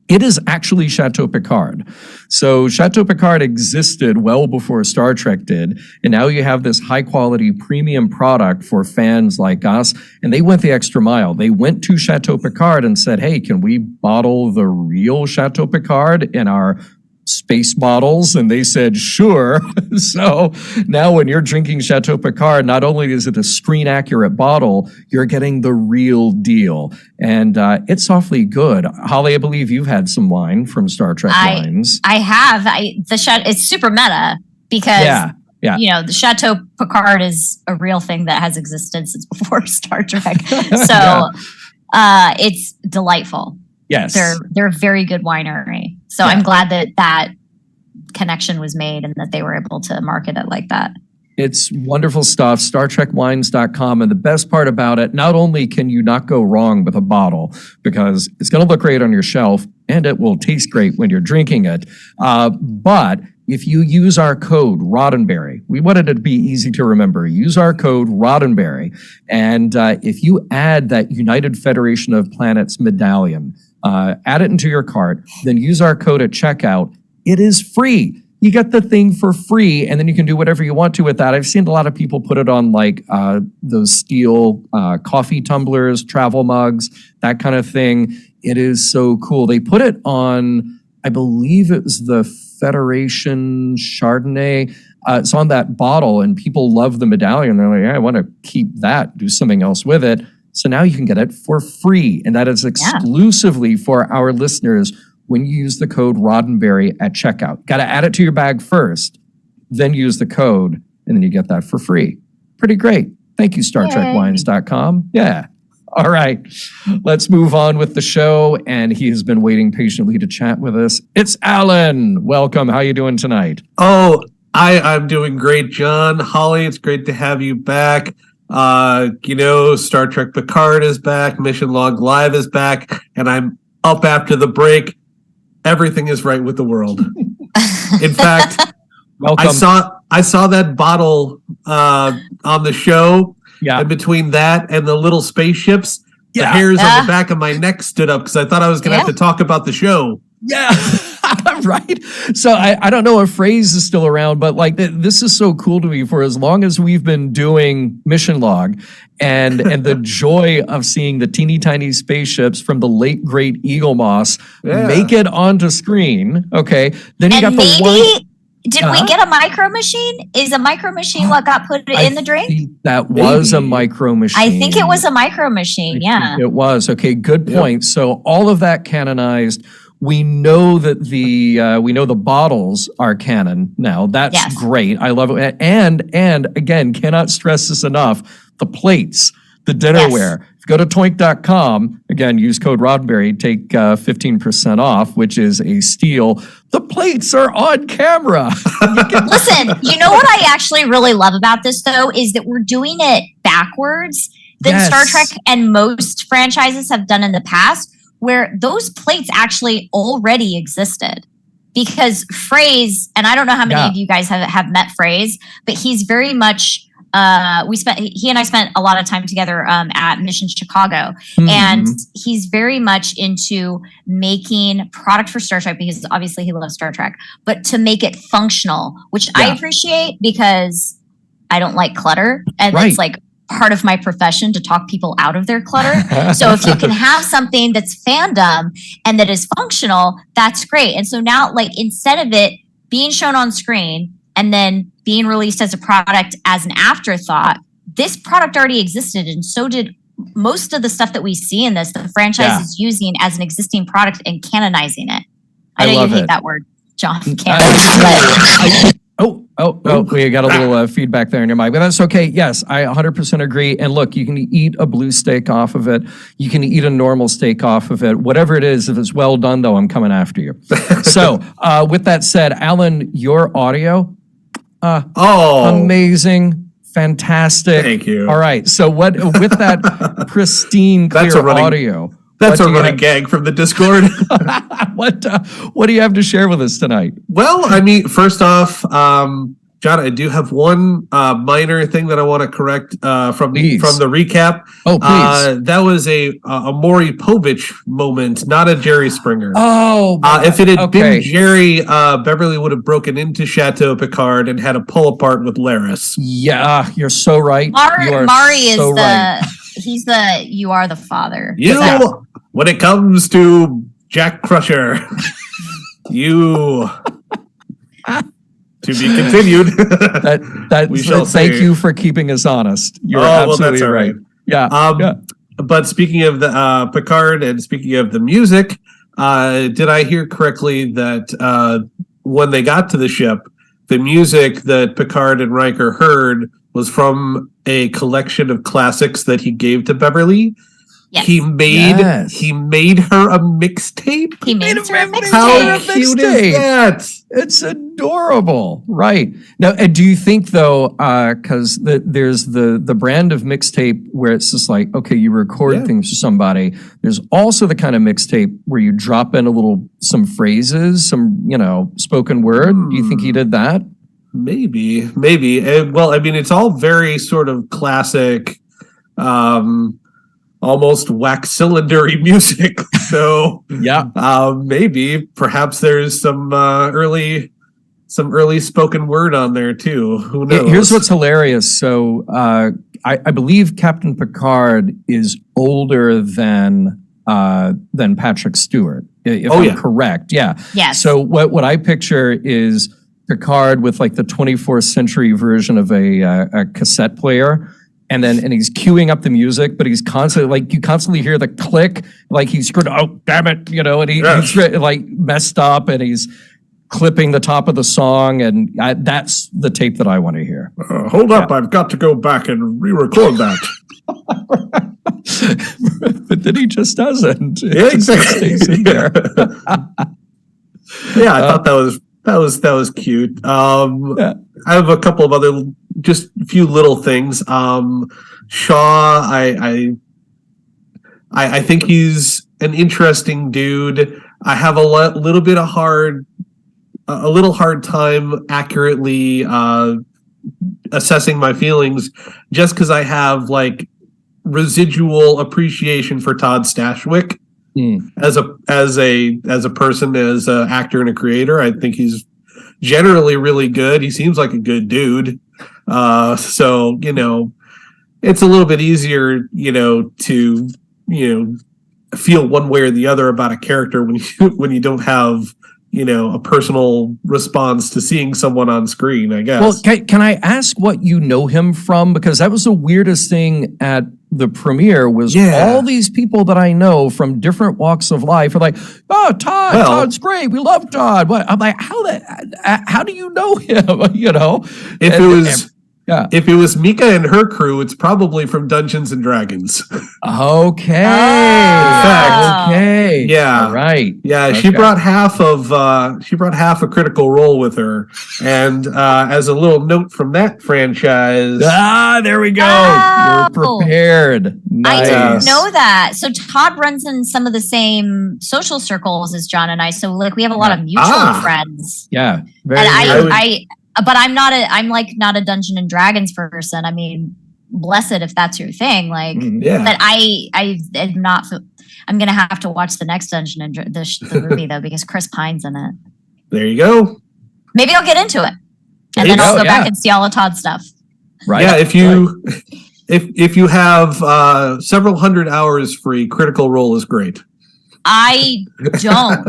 Speaker 2: It is actually Chateau Picard. So Chateau Picard existed well before Star Trek did, and now you have this high-quality premium product for fans like us, and they went the extra mile. They went to Chateau Picard and said, hey, can we bottle the real Chateau Picard in our space bottles? And they said, sure. So now when you're drinking Chateau Picard, not only is it a screen accurate bottle, you're getting the real deal. And it's awfully good. Holly, I believe you've had some wine from Star Trek wines.
Speaker 3: I have. It's super meta because you know, the Chateau Picard is a real thing that has existed since before Star Trek. So it's delightful.
Speaker 2: Yes.
Speaker 3: They're a very good winery. So I'm glad that connection was made and that they were able to market it like that.
Speaker 2: It's wonderful stuff, StarTrekWines.com. And the best part about it, not only can you not go wrong with a bottle because it's going to look great on your shelf and it will taste great when you're drinking it, but if you use our code Roddenberry, we wanted it to be easy to remember. Use our code Roddenberry. And if you add that United Federation of Planets medallion, add it into your cart, then use our code at checkout. It is free. You get the thing for free, and then you can do whatever you want to with that. I've seen a lot of people put it on like those steel coffee tumblers, travel mugs, that kind of thing. It is so cool. They put it on, I believe it was the Federation Chardonnay. It's on that bottle, and people love the medallion. They're like, yeah, I want to keep that, do something else with it. So now you can get it for free, and that is exclusively for our listeners when you use the code Roddenberry at checkout. Got to add it to your bag first, then use the code, and then you get that for free. Pretty great. Thank you, StarTrekWines.com. Yeah. All right. Let's move on with the show, and he has been waiting patiently to chat with us. It's Alan. Welcome. How you doing tonight?
Speaker 6: Oh, I'm doing great, John. Holly, it's great to have you back. Star Trek Picard is back. Mission Log Live is back, and I'm up after the break. Everything is right with the world. In fact,
Speaker 2: welcome.
Speaker 6: I saw that bottle on the show.
Speaker 2: Yeah.
Speaker 6: And between that and the little spaceships, the hairs on the back of my neck stood up because I thought I was going to have to talk about the show.
Speaker 2: Yeah, right. So I don't know if phrase is still around, but like this is so cool to me for as long as we've been doing Mission Log and the joy of seeing the teeny tiny spaceships from the late great Eagle Moss make it onto screen. Okay. Then you got the one.
Speaker 3: Did we get a micro machine? Is a micro machine what got put in the drink?
Speaker 2: That was a micro machine.
Speaker 3: I think it was a micro machine. Yeah,
Speaker 2: it was. Okay, good point. So all of that canonized. We know that the bottles are canon now. That's great. I love it. And again, cannot stress this enough. The plates, the dinnerware. If you go to toink.com, again, use code Roddenberry, take 15% off, which is a steal. The plates are on camera.
Speaker 3: Listen, you know what I actually really love about this, though, is that we're doing it backwards than Star Trek and most franchises have done in the past, where those plates actually already existed. Because Phrase, and I don't know how many of you guys have met Phrase, but he's very much he and I spent a lot of time together at Mission Chicago, and he's very much into making product for Star Trek because obviously he loves Star Trek, but to make it functional, which I appreciate because I don't like clutter, and it's like part of my profession to talk people out of their clutter. So if you can have something that's fandom and that is functional, that's great. And so now, like, instead of it being shown on screen and then being released as a product as an afterthought, this product already existed, and so did most of the stuff that we see in this. The franchise is using as an existing product and canonizing it. I know you hate that word, John.
Speaker 2: We got a little feedback there in your mic, but that's okay. Yes, I 100% agree. And look, you can eat a blue steak off of it. You can eat a normal steak off of it. Whatever it is, if it's well done, though, I'm coming after you. So with that said, Alan, your audio, amazing, fantastic.
Speaker 6: Thank you.
Speaker 2: All right. So with that pristine, clear audio.
Speaker 6: That's a running gag from the Discord.
Speaker 2: What do you have to share with us tonight?
Speaker 6: Well, I mean, first off, John, I do have one minor thing that I want to correct from the recap.
Speaker 2: Oh, please.
Speaker 6: That was a Maury Povich moment, not a Jerry Springer.
Speaker 2: Oh,
Speaker 6: if it had been Jerry, Beverly would have broken into Chateau Picard and had a pull apart with Laris.
Speaker 2: Yeah, you're so right.
Speaker 3: Maury is right. He's the you are the father.
Speaker 6: When it comes to Jack Crusher, you to be continued.
Speaker 2: Thank you for keeping us honest. You're absolutely right. Yeah.
Speaker 6: But speaking of the Picard and speaking of the music, did I hear correctly that when they got to the ship, the music that Picard and Riker heard was from a collection of classics that he gave to Beverly?
Speaker 3: Yes.
Speaker 6: He made her a mixtape.
Speaker 3: He made her a mixtape.
Speaker 6: How cute is that?
Speaker 2: It's adorable, right? Now, do you think though, because there's the brand of mixtape where it's just like, okay, you record things for somebody. There's also the kind of mixtape where you drop in some phrases, some spoken word. Do you think he did that?
Speaker 6: Maybe. Well, I mean, it's all very sort of classic. Almost wax cylinder-y music. So maybe perhaps there's some early spoken word on there too. Who knows?
Speaker 2: Here's what's hilarious. So I believe Captain Picard is older than Patrick Stewart, if I'm correct. Yeah.
Speaker 3: Yes.
Speaker 2: So what I picture is Picard with like the 24th century version of a cassette player. And he's queuing up the music, but he's constantly you constantly hear the click, like he's screwed. Oh, damn it, and he's like messed up, and he's clipping the top of the song, and that's the tape that I want to hear.
Speaker 6: Hold up, I've got to go back and re-record that.
Speaker 2: But then he just doesn't.
Speaker 6: Yeah, exactly.
Speaker 2: Stays in there.
Speaker 6: I thought that was cute. I have a couple of other. Just a few little things. Shaw, I think he's an interesting dude. I have a little hard time accurately assessing my feelings, just because I have like residual appreciation for Todd Stashwick as a person, as an actor and a creator. I think he's generally really good. He seems like a good dude. So, it's a little bit easier, to, feel one way or the other about a character when you don't have, a personal response to seeing someone on screen, I guess.
Speaker 2: Well, can I ask what you know him from? Because that was the weirdest thing at the premiere was all these people that I know from different walks of life are like, oh, Todd's great. We love Todd. What? I'm like, how do you know him?
Speaker 6: If it was Mika and her crew, it's probably from Dungeons and Dragons.
Speaker 2: Okay. Okay.
Speaker 6: Yeah.
Speaker 2: All right.
Speaker 6: Yeah. Okay. She brought half a Critical Role with her. And as a little note from that franchise.
Speaker 2: There we go. You're prepared. Nice.
Speaker 3: I didn't know that. So Todd runs in some of the same social circles as John and I. So we have a lot of mutual friends.
Speaker 2: Yeah.
Speaker 3: And but I'm not a Dungeon and Dragons person. I mean, bless it if that's your thing. Like,
Speaker 6: Yeah.
Speaker 3: but I am not. I'm gonna have to watch the next Dungeon and the movie though, because Chris Pine's in it.
Speaker 6: There you go.
Speaker 3: Maybe I'll get into it, and
Speaker 6: There
Speaker 3: then
Speaker 6: you
Speaker 3: I'll
Speaker 6: go,
Speaker 3: go back and see all of Todd's stuff.
Speaker 2: Right.
Speaker 6: Yeah, if you have several hundred hours free, Critical Role is great.
Speaker 3: I don't.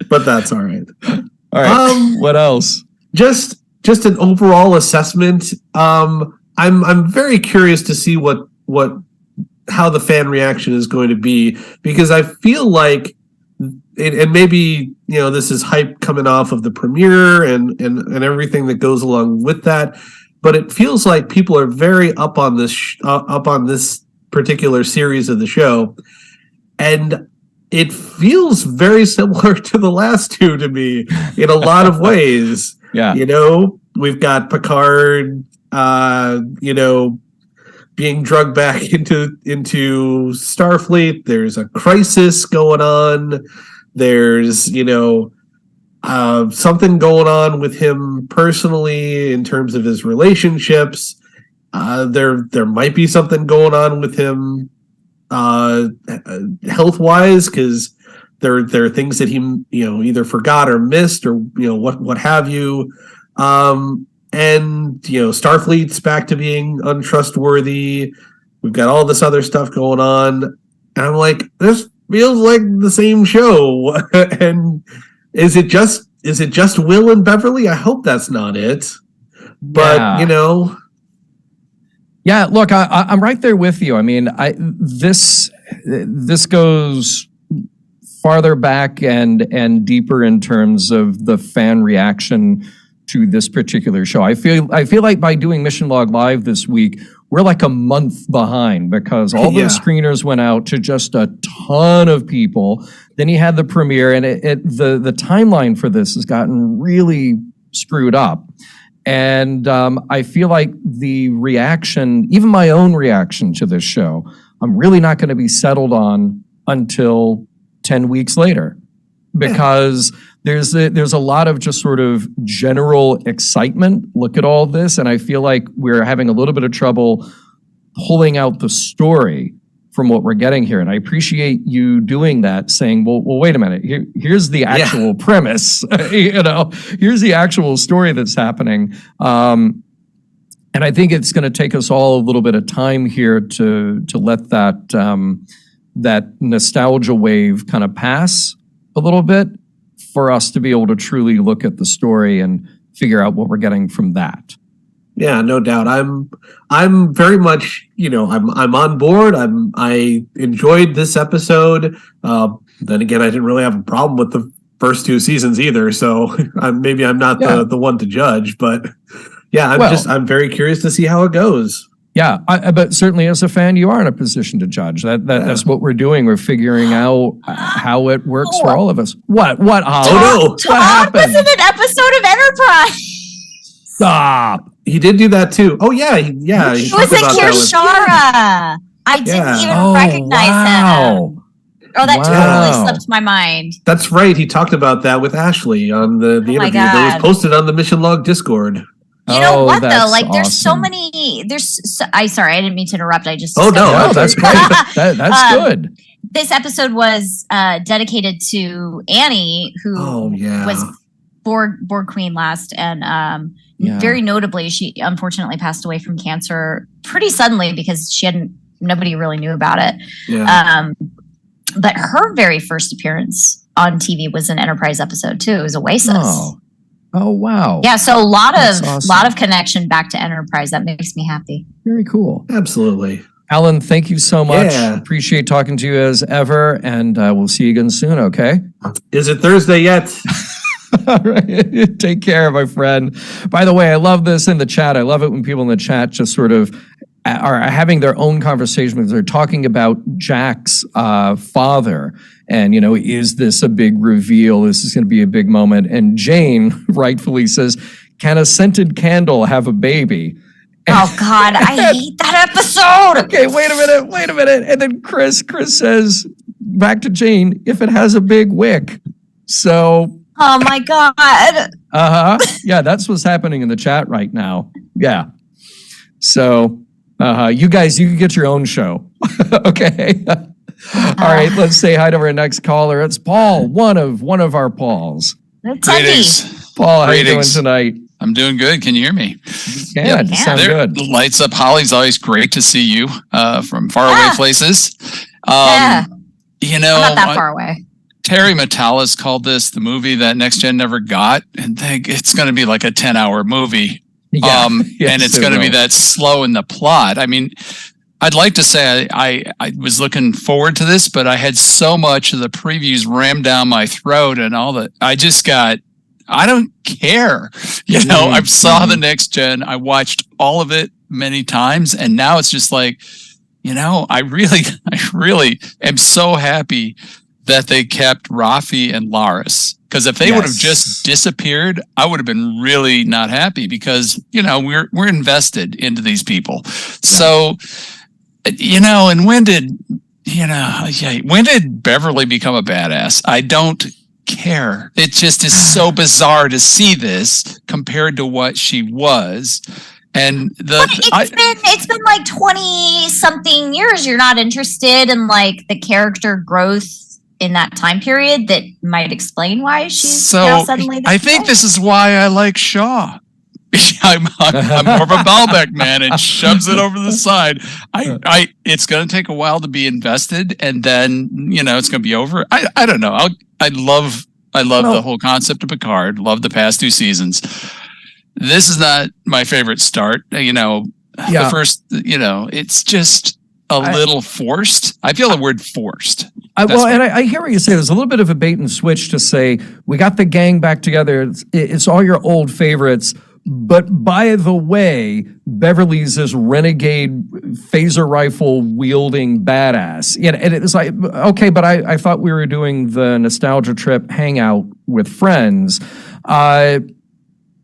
Speaker 6: But that's all right.
Speaker 2: All right. What else?
Speaker 6: Just an overall assessment. I'm very curious to see how the fan reaction is going to be, because I feel like, and maybe this is hype coming off of the premiere and everything that goes along with that, but it feels like people are very up on this particular series of the show, and it feels very similar to the last two to me in a lot of ways.
Speaker 2: Yeah.
Speaker 6: We've got Picard, being drugged back into Starfleet. There's a crisis going on. There's, something going on with him personally in terms of his relationships. There might be something going on with him health-wise, because there are things that he either forgot or missed, or what have you. And Starfleet's back to being untrustworthy. We've got all this other stuff going on, and I'm like, this feels like the same show. And is it just Will and Beverly? I hope that's not it. But
Speaker 2: yeah. Look, I'm right there with you. I mean, this goes farther back and deeper in terms of the fan reaction to this particular show. I feel like by doing Mission Log Live this week, we're like a month behind, because all those screeners went out to just a ton of people. Then you had the premiere, and the timeline for this has gotten really screwed up. And I feel like the reaction, even my own reaction to this show, I'm really not going to be settled on until 10 weeks later, because there's a lot of just sort of general excitement. Look at all this, and I feel like we're having a little bit of trouble pulling out the story from what we're getting here. And I appreciate you doing that, saying, well, wait a minute, here's the actual premise. Here's the actual story that's happening. And I think it's going to take us all a little bit of time here to let that nostalgia wave kind of pass a little bit, for us to be able to truly look at the story and figure out what we're getting from that.
Speaker 6: Yeah, no doubt. I'm very much, I'm on board. I enjoyed this episode. Then again, I didn't really have a problem with the first two seasons either. So maybe I'm not the one to judge, but yeah, I'm very curious to see how it goes.
Speaker 2: Yeah, but certainly as a fan, you are in a position to judge. That's what we're doing. We're figuring out how it works for all of us. What? Holly?
Speaker 6: Oh, no.
Speaker 3: Todd was in an episode of Enterprise.
Speaker 2: Stop.
Speaker 6: He did do that too. Oh yeah, He
Speaker 3: was like Kirshara. I didn't even recognize him. Oh, that totally slipped my mind.
Speaker 6: That's right. He talked about that with Ashley on the interview that was posted on the Mission Log Discord.
Speaker 3: You know what though? Like, there's
Speaker 2: awesome.
Speaker 3: so many. Sorry, I didn't mean to interrupt. I just.
Speaker 6: Oh no,
Speaker 2: that's great. That's good.
Speaker 3: This episode was dedicated to Annie, who was Borg Queen last, and very notably, she unfortunately passed away from cancer pretty suddenly, because nobody really knew about it.
Speaker 6: Yeah.
Speaker 3: But her very first appearance on TV was an Enterprise episode too. It was Oasis.
Speaker 2: Oh wow!
Speaker 3: Yeah, so a lot of connection back to Enterprise. That makes me happy.
Speaker 2: Very cool.
Speaker 6: Absolutely,
Speaker 2: Alan. Thank you so much. Appreciate talking to you as ever, and we'll see you again soon. Okay?
Speaker 6: Is it Thursday yet?
Speaker 2: All right. Take care, my friend. By the way, I love this in the chat. I love it when people in the chat just sort of are having their own conversations. They're talking about Jack's father. And, is this a big reveal? This is going to be a big moment. And Jane rightfully says, can a scented candle have a baby?
Speaker 3: Oh, God, I hate that episode.
Speaker 2: Okay, wait a minute. And then Chris says, back to Jane, if it has a big wick. So
Speaker 3: Oh my God.
Speaker 2: Yeah, that's what's happening in the chat right now. Yeah. So, you guys, you can get your own show. Okay. All right, let's say hi to our next caller. It's Paul, one of our Pauls.
Speaker 3: Greetings.
Speaker 2: Paul, how are you doing tonight?
Speaker 7: I'm doing good. Can you hear me?
Speaker 2: Yeah, you sound good.
Speaker 7: Lights up, Holly's always great to see you from faraway places. You know,
Speaker 3: I'm not that far away.
Speaker 7: Terry Matalas called this the movie that Next Gen never got, and think it's going to be like a 10-hour movie.
Speaker 2: Yeah. Yes,
Speaker 7: and it's going to be that slow in the plot. I mean, I'd like to say I was looking forward to this, but I had so much of the previews rammed down my throat and all that. I don't care. You know, I saw the Next Gen. I watched all of it many times, and now it's just like, you know, I really am so happy that they kept Rafi and Laris. Because if they would have just disappeared, I would have been really not happy because, you know, we're invested into these people. Yeah. So, you know, and when did Beverly become a badass? I don't care. It just is so bizarre to see this compared to what she was. And
Speaker 3: it's been like 20 something years. You're not interested in like the character growth in that time period that might explain why she's now suddenly.
Speaker 7: I think this is why I like Shaw. I'm more of a Balbec man and shoves it over the side. It's going to take a while to be invested, and then you know it's going to be over. I don't know. I love the whole concept of Picard. Love the past 2 seasons. This is not my favorite start. You know, the first. You know, it's just a little forced. I feel the word forced.
Speaker 2: I hear what you say. There's a little bit of a bait and switch to say we got the gang back together. It's all your old favorites. But by the way, Beverly's this renegade phaser rifle wielding badass. Yeah, and it's like, okay, but I thought we were doing the nostalgia trip hangout with friends.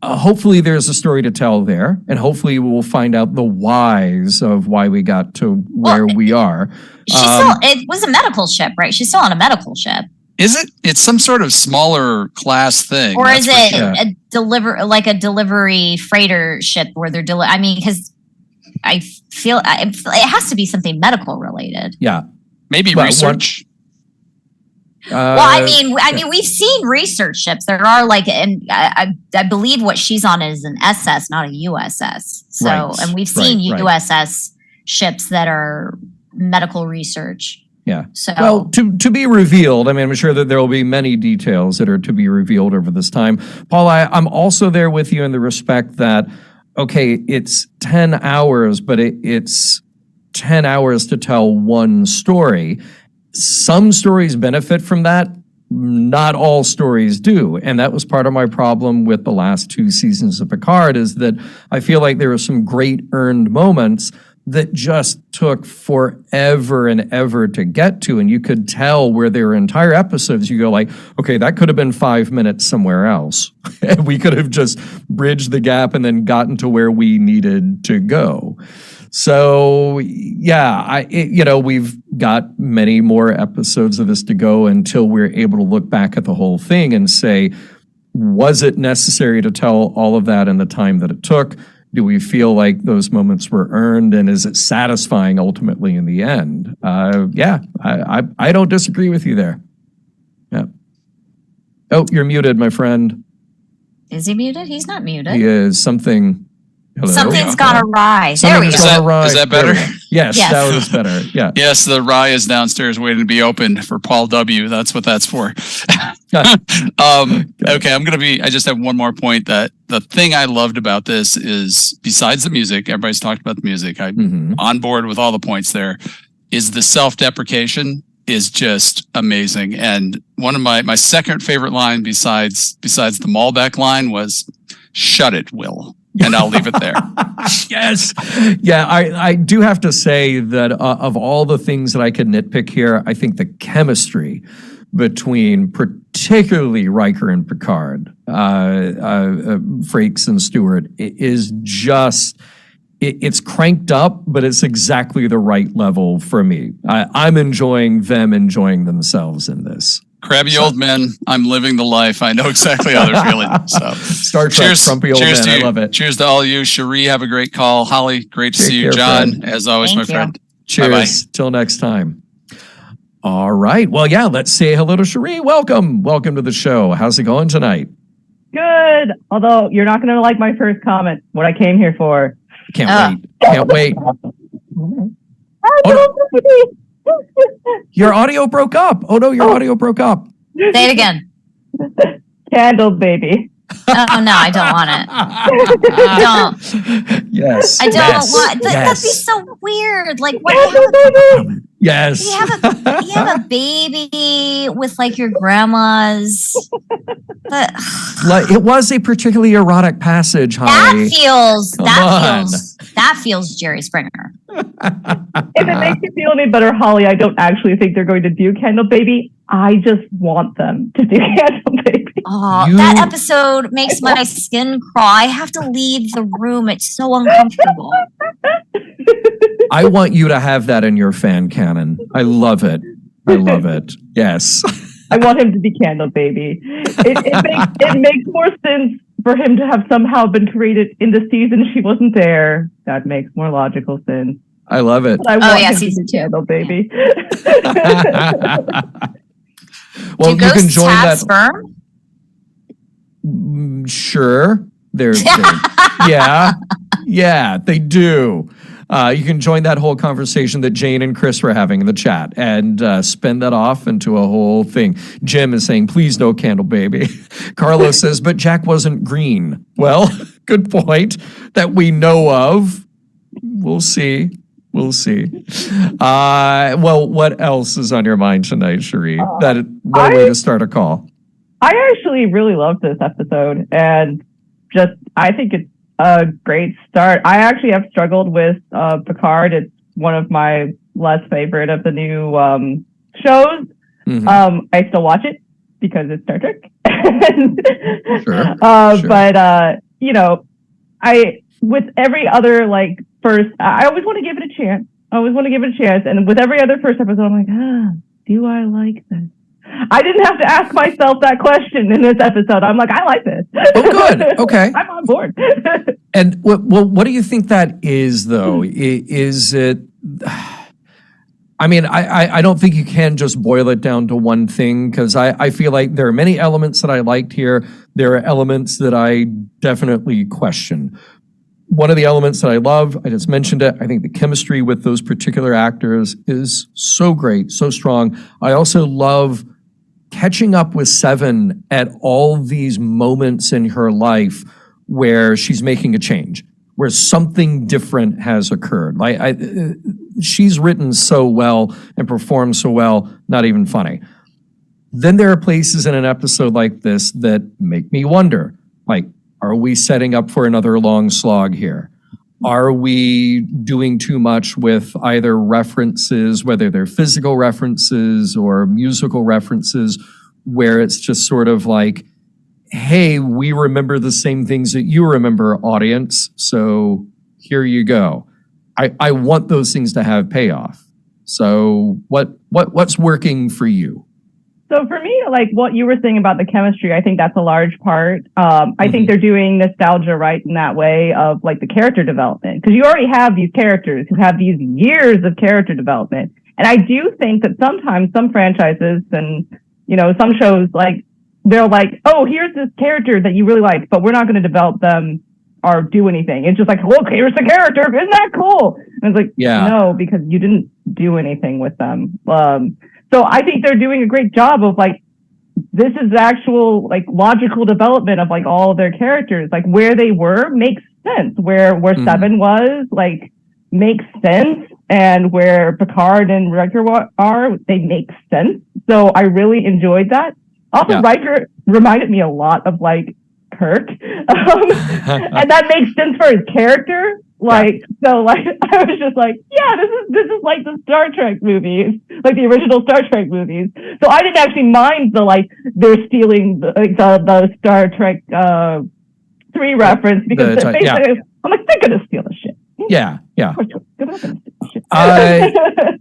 Speaker 2: Hopefully there's a story to tell there, and hopefully we'll find out the whys of why we got to where we are.
Speaker 3: It was a medical ship, right? She's still on a medical ship.
Speaker 7: Is it? It's some sort of smaller class thing.
Speaker 3: Or is it a delivery freighter ship where they're I mean, because I feel it has to be something medical related.
Speaker 2: Yeah.
Speaker 7: Maybe research.
Speaker 3: I mean, we've seen research ships. There are like, and I believe what she's on is an SS, not a USS. So, and we've seen USS ships that are medical research.
Speaker 2: Yeah. So, well, to be revealed. I mean, I'm sure that there will be many details that are to be revealed over this time. Paul, I'm also there with you in the respect that, okay, it's 10 hours, but it's 10 hours to tell one story. Some stories benefit from that. Not all stories do. And that was part of my problem with the last 2 seasons of Picard, is that I feel like there were some great earned moments that just took forever and ever to get to. And you could tell where there were entire episodes, you go like, okay, that could have been 5 minutes somewhere else. And we could have just bridged the gap and then gotten to where we needed to go. So yeah, we've got many more episodes of this to go until we're able to look back at the whole thing and say, was it necessary to tell all of that in the time that it took? Do we feel like those moments were earned, and is it satisfying ultimately in the end? I don't disagree with you there. Yeah. Oh, you're muted, my friend.
Speaker 3: Is he muted? He's not muted.
Speaker 2: He is. Something's
Speaker 3: gone awry. There we go.
Speaker 7: Is that better?
Speaker 2: Yes, that was better. Yeah.
Speaker 7: Yes, the rye is downstairs waiting to be opened for Paul W. That's what that's for. Okay, I just have one more point. That the thing I loved about this is, besides the music, everybody's talked about the music. I'm on board with all the points there. Is the self-deprecation is just amazing. And one of my second favorite line besides the Malbec line was, "Shut it, Will." And I'll leave it there.
Speaker 2: Yes. Yeah, I do have to say that of all the things that I could nitpick here, I think the chemistry between particularly Riker and Picard, Frakes and Stewart, is just, it's cranked up, but it's exactly the right level for me. I'm enjoying them enjoying themselves in this.
Speaker 7: Crabby old men. I'm living the life. I know exactly how they're feeling. So,
Speaker 2: Star Trek, frumpy old
Speaker 7: cheers
Speaker 2: man.
Speaker 7: to you.
Speaker 2: I love it.
Speaker 7: Cheers to all you. Cherie, have a great call. Holly, great to
Speaker 2: Take
Speaker 7: see you.
Speaker 2: care,
Speaker 7: John,
Speaker 2: friend.
Speaker 7: as always,
Speaker 3: Thank
Speaker 7: my
Speaker 3: you.
Speaker 7: friend.
Speaker 2: Cheers.
Speaker 7: Bye-bye.
Speaker 2: Till next time. All right. Well, yeah, let's say hello to Cherie. Welcome. Welcome to the show. How's it going tonight?
Speaker 8: Good. Although you're not going to like my first comment, what I came here for.
Speaker 2: Can't wait. Can't wait. Your audio broke up. Oh, no, your audio broke up.
Speaker 3: Say it again.
Speaker 8: Candle baby.
Speaker 3: Oh no, I don't want it. Don't.
Speaker 2: Yes.
Speaker 3: I don't
Speaker 2: yes,
Speaker 3: want. That'd be
Speaker 2: yes.
Speaker 3: so weird. Like, what?
Speaker 2: Yes.
Speaker 3: You have a baby with like your grandma's. But
Speaker 2: Like, it was a particularly erotic passage, Holly.
Speaker 3: that feels Jerry Springer.
Speaker 8: If it makes you feel any better, Holly, I don't actually think they're going to do Candle Baby. I just want them to do Candle Baby.
Speaker 3: Oh, that episode makes my skin crawl. I have to leave the room. It's so uncomfortable.
Speaker 2: I want you to have that in your fan canon. I love it. I love it. Yes.
Speaker 8: I want him to be Candle Baby. It makes more sense for him to have somehow been created in the season she wasn't there. That makes more logical sense.
Speaker 2: I love it.
Speaker 8: But I want him to
Speaker 3: season
Speaker 8: be Candle Baby.
Speaker 2: Well,
Speaker 3: Do
Speaker 2: you can
Speaker 3: ghosts
Speaker 2: join
Speaker 3: have
Speaker 2: that.
Speaker 3: sperm?
Speaker 2: Sure. Yeah, they do. You can join that whole conversation that Jane and Chris were having in the chat and spin that off into a whole thing. Jim is saying, please no Candle Baby. Carlos says, but Jack wasn't green. Well, good point that we know of. We'll see. We'll see. Well, what else is on your mind tonight, Cherie? What a way to start a call.
Speaker 8: I actually really loved this episode, and I think it's a great start. I actually have struggled with Picard. It's one of my less favorite of the new shows.
Speaker 2: Mm-hmm.
Speaker 8: I still watch it because it's Star Trek.
Speaker 2: Sure.
Speaker 8: But with every other I always want to give it a chance. And with every other first episode, I'm like, do I like this? I didn't have to ask myself that question in this episode. I'm like, I like this.
Speaker 2: Oh, good. Okay.
Speaker 8: I'm on board.
Speaker 2: And what do you think that is, though? Is it? I mean, I don't think you can just boil it down to one thing, because I feel like there are many elements that I liked here. There are elements that I definitely question. One of the elements that I love, I just mentioned it, I think the chemistry with those particular actors is so great, so strong. I also love catching up with Seven at all these moments in her life where she's making a change, where something different has occurred. She's written so well and performed so well, not even funny. Then there are places in an episode like this that make me wonder, are we setting up for another long slog here? Are we doing too much with either references, whether they're physical references or musical references, where it's just sort of like, hey, we remember the same things that you remember, audience, so here you go. I want those things to have payoff. So what's working for you?
Speaker 8: So for me, what you were saying about the chemistry, I think that's a large part. I think they're doing nostalgia right in that way of the character development, because you already have these characters who have these years of character development. And I do think that sometimes some franchises and, some shows, they're like, oh, here's this character that you really like, but we're not going to develop them or do anything. It's just look, here's the character. Isn't that cool? And it's no, because you didn't do anything with them. So I think they're doing a great job of this is actual logical development of all of their characters. Where they were makes sense. Where Seven was makes sense, and where Picard and Riker are, they make sense. So I really enjoyed that. Also, Riker reminded me a lot of Kirk, and that makes sense for his character. I was just this is like the Star Trek movies, the original Star Trek movies. So I didn't actually mind they're stealing the Star Trek 3 reference, because basically I'm they're gonna steal the shit.
Speaker 2: Yeah.
Speaker 8: They're gonna steal the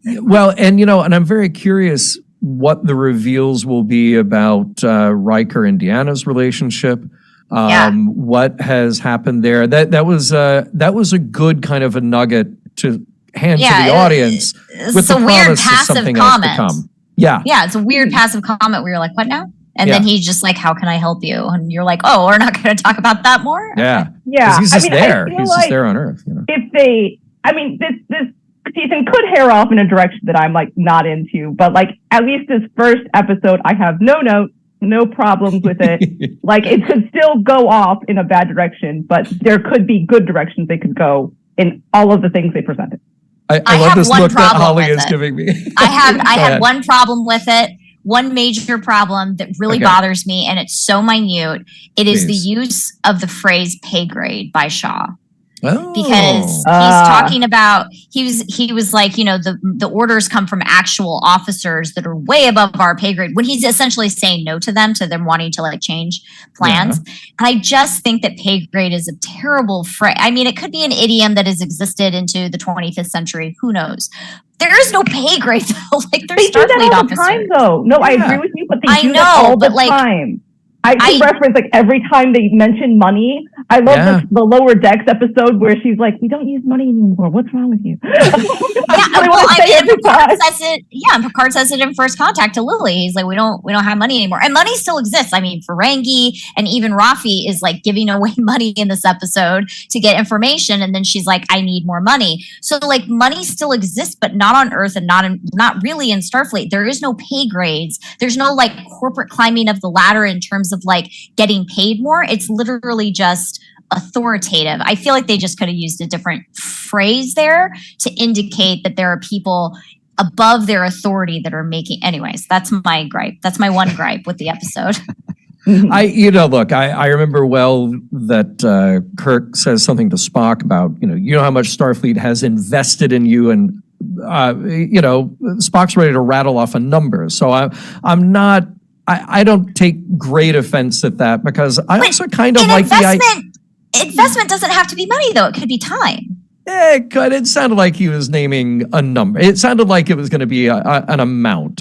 Speaker 8: shit.
Speaker 2: Well, and and I'm very curious what the reveals will be about Riker and Deanna's relationship. What has happened there? That was a good kind of a nugget to hand to the audience with the promise of something else to come. Yeah,
Speaker 3: it's a weird passive comment where you're like, "What now?" And then he's just like, "How can I help you?" And you're like, "Oh, we're not going to talk about that more."
Speaker 2: Yeah,
Speaker 8: yeah.
Speaker 2: He's just there. He's just there on Earth.
Speaker 8: If they, this season could hair off in a direction that I'm like not into, but like at least this first episode, I have no notes, no problems with it. Like it could still go off in a bad direction, but there could be good directions they could go in all of the things they presented.
Speaker 2: I love this look that Holly is giving me.
Speaker 3: I have one problem with it. One major problem that really bothers me, and it's so minute. It is the use of the phrase "pay grade" by Shaw. Because he's talking about he was like, the orders come from actual officers that are way above our pay grade, when he's essentially saying no to them wanting to like change plans. And I just think that pay grade is a terrible phrase. I mean, it could be an idiom that has existed into the 25th century. Who knows? There is no pay grade though. Like there's Starfleet
Speaker 8: all the time though. No, I agree with you, but they do that all the time. I reference like every time they mention money. I love the Lower Decks episode where she's like, "We don't use money anymore. What's wrong with you?"
Speaker 3: And Picard says it in First Contact to Lily. He's like, "We don't have money anymore," and money still exists. I mean, Ferengi and even Rafi is like giving away money in this episode to get information, and then she's like, "I need more money." So like, money still exists, but not on Earth and not really in Starfleet. There is no pay grades. There's no like corporate climbing of the ladder in terms of like getting paid more. It's literally just authoritative. I feel like they just could have used a different phrase there to indicate that there are people above their authority that are making. Anyways, that's my gripe. That's my one gripe with the episode.
Speaker 2: I remember well that Kirk says something to Spock about, you know how much Starfleet has invested in you, and Spock's ready to rattle off a number. So I don't take great offense at that, because I also kind of like
Speaker 3: investment doesn't have to be money though. It could be time.
Speaker 2: It could. It sounded like he was naming a number. It sounded like it was going to be an amount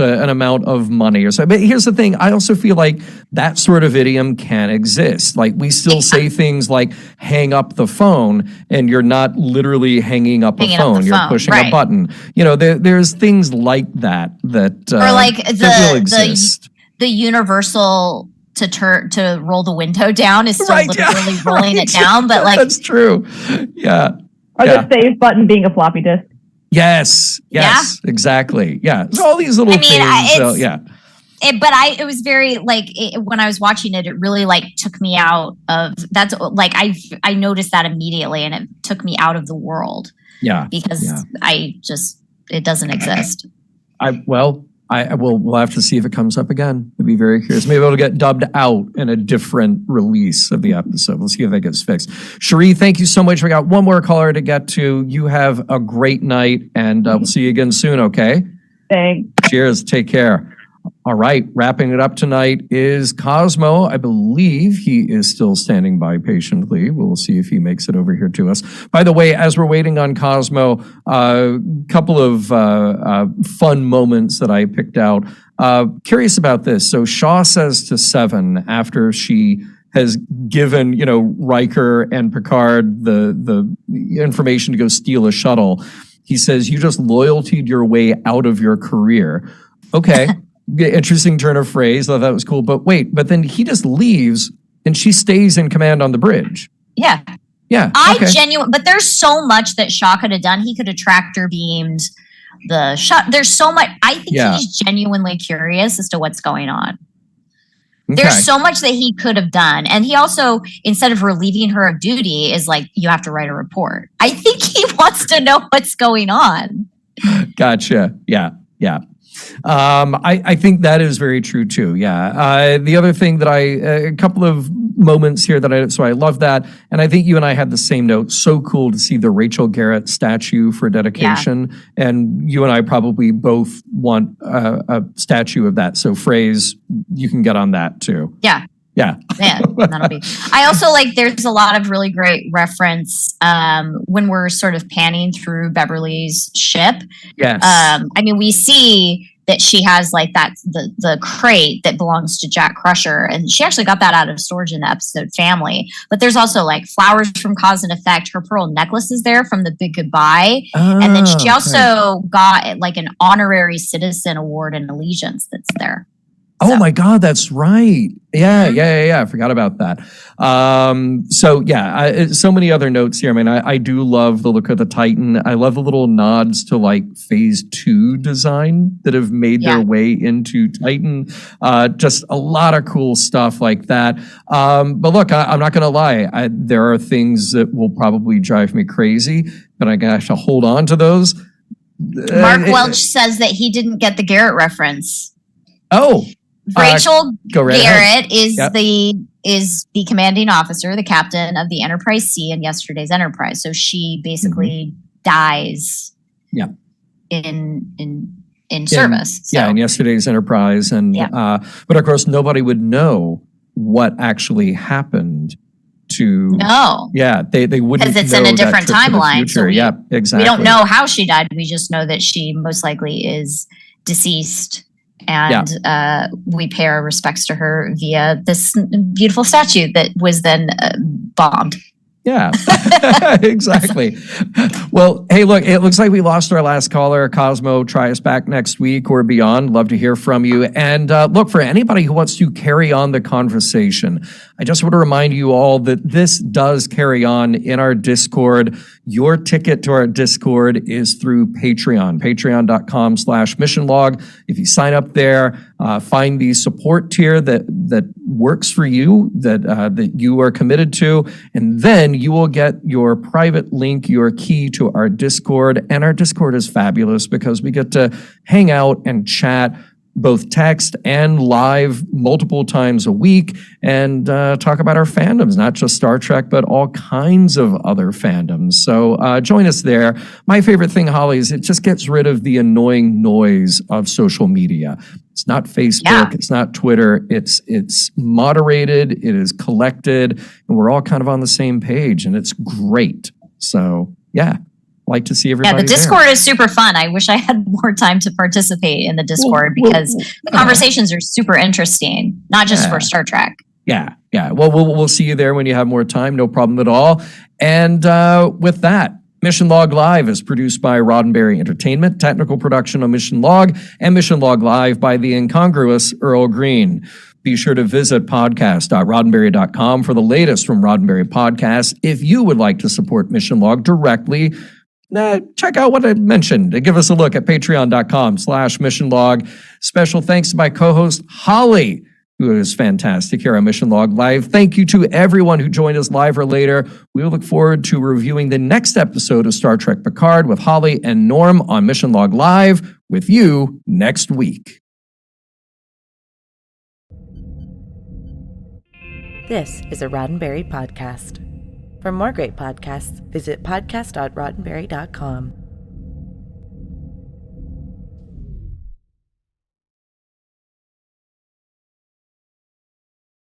Speaker 2: of money or so. But here's the thing. I also feel like that sort of idiom can exist. Like we still say things like "hang up the phone," and you're not literally hanging up a phone. You're pushing a button. There's things like that
Speaker 3: or like
Speaker 2: that will exist.
Speaker 3: The universal to roll the window down is still literally rolling it down, but like
Speaker 2: that's true. Yeah.
Speaker 8: Or the save button being a floppy disk.
Speaker 2: Yes, exactly. Yeah. So all these little things.
Speaker 3: It was very like when I was watching it, it really like took me out of that's like I noticed that immediately, and it took me out of the world. Yeah. Because it doesn't exist.
Speaker 2: We'll have to see if it comes up again. I'd be very curious. Maybe it'll get dubbed out in a different release of the episode. We'll see if that gets fixed. Cherie, thank you so much. We got one more caller to get to. You have a great night, and we'll see you again soon, okay?
Speaker 8: Thanks.
Speaker 2: Cheers. Take care. All right. Wrapping it up tonight is Cosmo. I believe he is still standing by patiently. We'll see if he makes it over here to us. By the way, as we're waiting on Cosmo, a couple of fun moments that I picked out. Curious about this. So Shaw says to Seven, after she has given, Riker and Picard the information to go steal a shuttle, he says, "You just loyaltied your way out of your career." Okay. Interesting turn of phrase. Thought that was cool. But but then he just leaves and she stays in command on the bridge.
Speaker 3: Yeah.
Speaker 2: Yeah.
Speaker 3: But there's so much that Shaw could have done. He could have tractor beamed the shot. There's so much. I think he's genuinely curious as to what's going on. Okay. There's so much that he could have done. And he also, instead of relieving her of duty, is like, "You have to write a report." I think he wants to know what's going on.
Speaker 2: Gotcha. Yeah. Yeah. I think that is very true too. Yeah. The other thing that a couple of moments here so I love that. And I think you and I had the same note. So cool to see the Rachel Garrett statue for dedication. Yeah. And you and I probably both want a statue of that. So phrase, you can get on that too.
Speaker 3: Yeah.
Speaker 2: Yeah.
Speaker 3: That'll be. I also there's a lot of really great reference when we're sort of panning through Beverly's ship.
Speaker 2: Yes.
Speaker 3: We see that she has like the crate that belongs to Jack Crusher, and she actually got that out of storage in the episode Family. But there's also like flowers from Cause and Effect. Her pearl necklace is there from The Big Goodbye, and then she also got like an honorary citizen award in Allegiance that's there.
Speaker 2: Oh my God, that's right. Yeah. I forgot about that. So many other notes here. I mean, I do love the look of the Titan. I love the little nods to like Phase 2 design that have made their way into Titan. Just a lot of cool stuff like that. But look, I'm not going to lie. There are things that will probably drive me crazy, but I got to hold on to those.
Speaker 3: Mark Welch says that he didn't get the Garrett reference.
Speaker 2: Oh.
Speaker 3: Rachel Garrett is the commanding officer, the captain of the Enterprise C in yesterday's Enterprise. So she basically dies in service. So.
Speaker 2: Yeah, in yesterday's Enterprise. And but of course nobody would know what actually happened to they wouldn't,
Speaker 3: because it's in a different timeline. So
Speaker 2: exactly.
Speaker 3: We don't know how she died. We just know that she most likely is deceased. And we pay our respects to her via this beautiful statue that was then bombed.
Speaker 2: Yeah, exactly. Well, hey, look, it looks like we lost our last caller. Cosmo, try us back next week or beyond. Love to hear from you. And look, for anybody who wants to carry on the conversation, I just want to remind you all that this does carry on in our Discord. Your ticket to our Discord is through Patreon, patreon.com/missionlog. If you sign up there, find the support tier that works for you, that you are committed to, and then you will get your private link, your key to our Discord. And our Discord is fabulous because we get to hang out and chat, both text and live multiple times a week, and talk about our fandoms, not just Star Trek, but all kinds of other fandoms. So join us there. My favorite thing, Holly, is it just gets rid of the annoying noise of social media. It's not Facebook, it's not Twitter, it's moderated, it is collected, and we're all kind of on the same page, and it's great. So like to see everybody.
Speaker 3: Yeah, the Discord is super fun. I wish I had more time to participate in the Discord because the conversations are super interesting, not just for Star Trek.
Speaker 2: Yeah. Well, we'll see you there when you have more time. No problem at all. And with that, Mission Log Live is produced by Roddenberry Entertainment, technical production on Mission Log, and Mission Log Live by the incongruous Earl Green. Be sure to visit podcast.roddenberry.com for the latest from Roddenberry Podcasts. If you would like to support Mission Log directly, check out what I mentioned and give us a look at patreon.com/missionlog. Special thanks to my co-host, Holly, who is fantastic here on Mission Log Live. Thank you to everyone who joined us live or later. We look forward to reviewing the next episode of Star Trek Picard with Holly and Norm on Mission Log Live with you next week.
Speaker 1: This is a Roddenberry podcast. For more great podcasts, visit podcast.roddenberry.com.